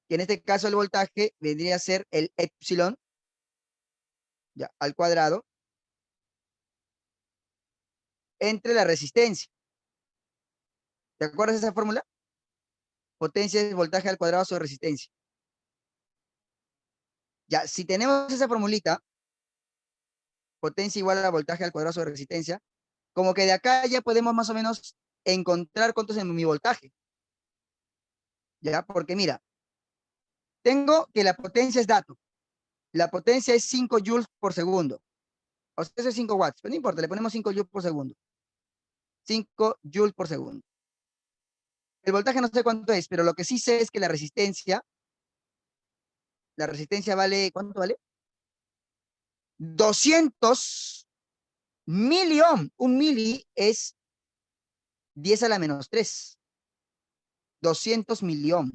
Speaker 2: Y en este caso el voltaje vendría a ser el epsilon, ¿ya? Al cuadrado, entre la resistencia. ¿Te acuerdas de esa fórmula? Potencia es voltaje al cuadrado sobre resistencia. Ya, si tenemos esa formulita, potencia igual a voltaje al cuadrado sobre resistencia, como que de acá ya podemos más o menos encontrar cuánto es mi voltaje. ¿Ya? Porque mira, tengo que la potencia es dato. La potencia es 5 joules por segundo. O sea, eso es 5 watts, pero no importa, le ponemos 5 joules por segundo. 5 joules por segundo. El voltaje no sé cuánto es, pero lo que sí sé es que la resistencia vale, ¿cuánto vale? 200 miliohm. Un mili es 10 a la menos 3. 200 miliohm.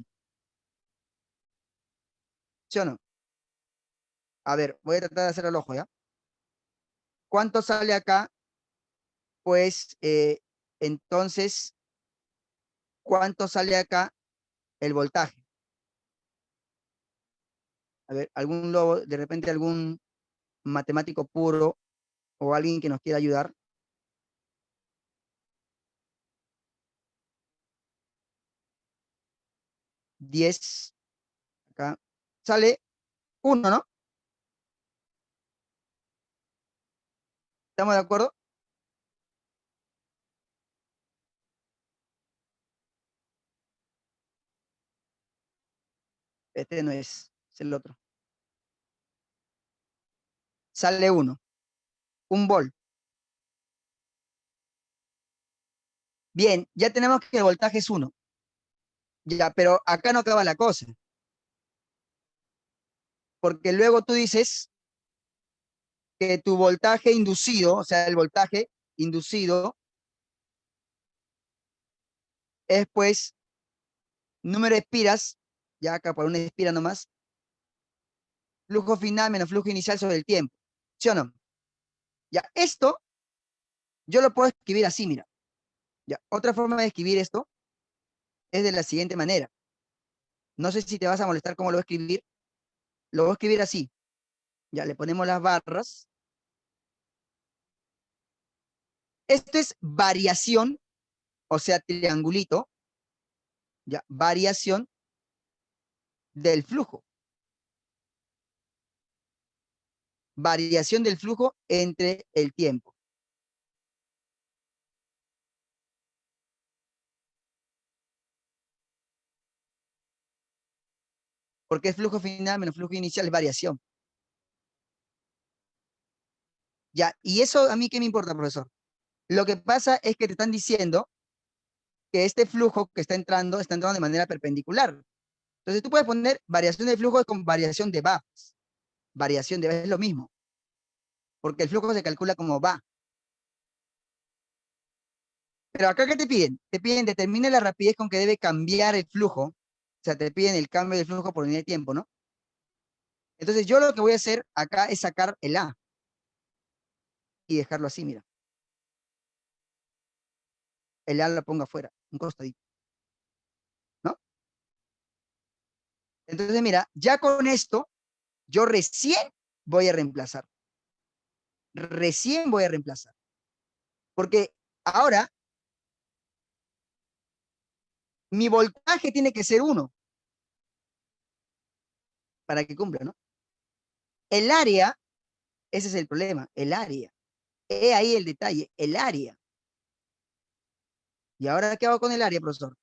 Speaker 2: ¿Sí o no? A ver, voy a tratar de hacer el ojo, ¿ya? ¿Cuánto sale acá? Pues, entonces, ¿cuánto sale acá el voltaje? A ver, algún lobo, de repente algún matemático puro o alguien que nos quiera ayudar. 10, acá, sale 1, ¿no? ¿Estamos de acuerdo? Este no es el otro. Sale 1, un volt. Bien, ya tenemos que el voltaje es 1. Ya, pero acá no acaba la cosa. Porque luego tú dices que tu voltaje inducido, o sea, el voltaje inducido es pues número de espiras ya acá por una espira nomás, flujo final menos flujo inicial sobre el tiempo, ¿sí o no? Ya, esto yo lo puedo escribir así, mira. Ya, otra forma de escribir esto es de la siguiente manera. No sé si te vas a molestar cómo lo voy a escribir. Lo voy a escribir así. Ya, le ponemos las barras. Esto es variación, o sea, triangulito, ya, variación del flujo. Variación del flujo entre el tiempo. Porque es flujo final menos flujo inicial, es variación. Ya, y eso a mí qué me importa, profesor. Lo que pasa es que te están diciendo que este flujo que está entrando de manera perpendicular. Entonces tú puedes poner variación de flujo con variación de va. Variación de va es lo mismo, porque el flujo se calcula como va. Pero acá, ¿qué te piden? Te piden determine la rapidez con que debe cambiar el flujo. O sea, te piden el cambio del flujo por unidad de tiempo, ¿no? Entonces yo lo que voy a hacer acá es sacar el A y dejarlo así, mira. El A lo pongo afuera, un costadito, ¿no? Entonces, mira, ya con esto, yo recién voy a reemplazar. Recién voy a reemplazar. Porque ahora mi voltaje tiene que ser 1 para que cumpla, ¿no? El área, ese es el problema, el área. He ahí el detalle, el área. ¿Y ahora qué hago con el área, profesor?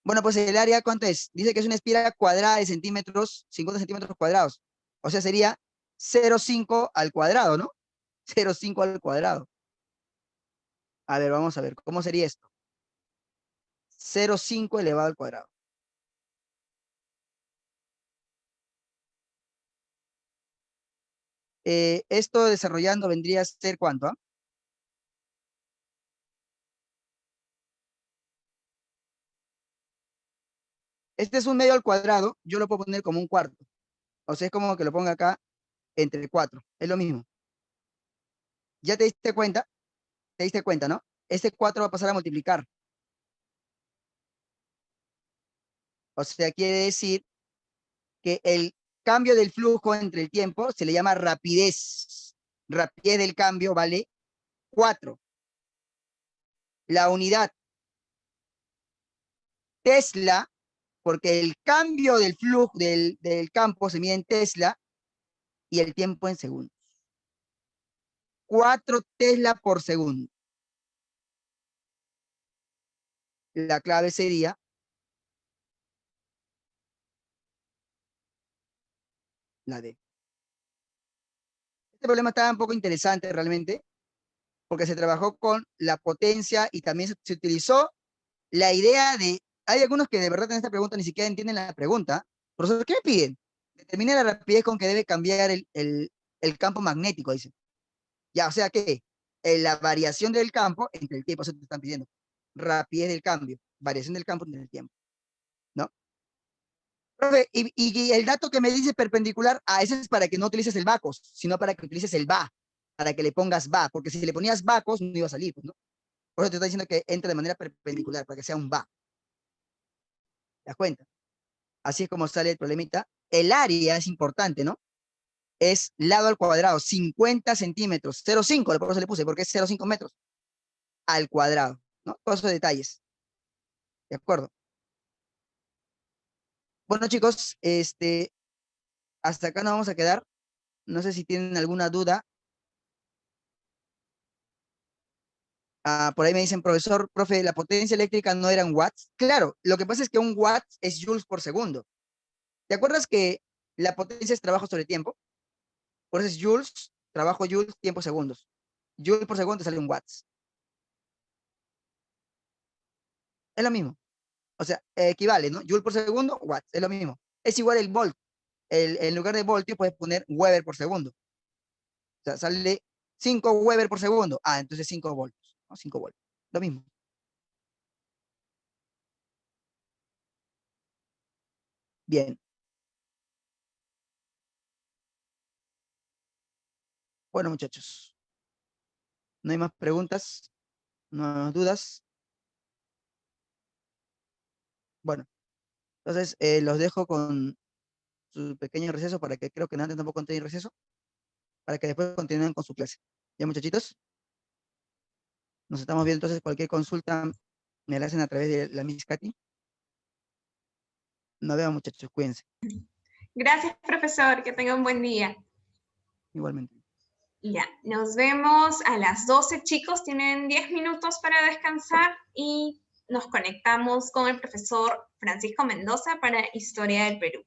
Speaker 2: Bueno, pues el área, ¿cuánto es? Dice que es una espira cuadrada de centímetros, 50 centímetros cuadrados. O sea, sería 0,5 al cuadrado, ¿no? 0,5 al cuadrado. A ver, vamos a ver, ¿cómo sería esto? 0,5 elevado al cuadrado. Esto desarrollando vendría a ser ¿cuánto? ¿Ah? Este es un medio al cuadrado, yo lo puedo poner como un cuarto. O sea, es como que lo ponga acá entre 4. Es lo mismo. ¿Ya te diste cuenta? ¿Te diste cuenta, no? Este 4 va a pasar a multiplicar. O sea, quiere decir que el cambio del flujo entre el tiempo se le llama rapidez. Rapidez del cambio vale 4. La unidad Tesla, porque el cambio del flujo del campo se mide en Tesla y el tiempo en segundos. 4 Tesla por segundo. La clave sería la D. Este problema estaba un poco interesante realmente, porque se trabajó con la potencia y también se utilizó la idea de, hay algunos que de verdad en esta pregunta ni siquiera entienden la pregunta. Profesor, ¿qué me piden? Determina la rapidez con que debe cambiar el campo magnético, dice. Ya, o sea que la variación del campo entre el tiempo, eso te están pidiendo. Rapidez del cambio, variación del campo entre el tiempo, ¿no? Profe, y el dato que me dice perpendicular, ese es para que no utilices el vacos, sino para que utilices el va, para que le pongas va, porque si le ponías vacos no iba a salir, pues, ¿no? Por eso te está diciendo que entre de manera perpendicular, para que sea un va. ¿Te das cuenta? Así es como sale el problemita. El área es importante, ¿no? Es lado al cuadrado, 50 centímetros, 0,5, por eso le puse, porque es 0,5 metros al cuadrado, ¿no? Todos esos detalles. ¿De acuerdo? Bueno, chicos, hasta acá nos vamos a quedar. No sé si tienen alguna duda. Por ahí me dicen, profesor, profe, la potencia eléctrica no eran watts. Claro, lo que pasa es que un watt es joules por segundo. ¿Te acuerdas que la potencia es trabajo sobre tiempo? Por eso es joules, trabajo joules, tiempo segundos. Joules por segundo te sale un watts. Es lo mismo. O sea, equivale, ¿no? Joule por segundo, watts, es lo mismo. Es igual el volt. En lugar de voltio puedes poner Weber por segundo. O sea, sale 5 Weber por segundo. Entonces 5 voltios, ¿no? 5 voltios. Lo mismo. Bien. Bueno, muchachos, no hay más preguntas, no hay más dudas. Bueno, entonces los dejo con su pequeño receso para que creo que antes tampoco tienen receso, para que después continúen con su clase. ¿Ya, muchachitos? Nos estamos viendo, entonces cualquier consulta me la hacen a través de la Miss Katy. Nos vemos, muchachos, cuídense.
Speaker 1: Gracias, profesor, que tenga un buen día.
Speaker 2: Igualmente.
Speaker 1: Ya, nos vemos a las 12, chicos, tienen 10 minutos para descansar y nos conectamos con el profesor Francisco Mendoza para Historia del Perú.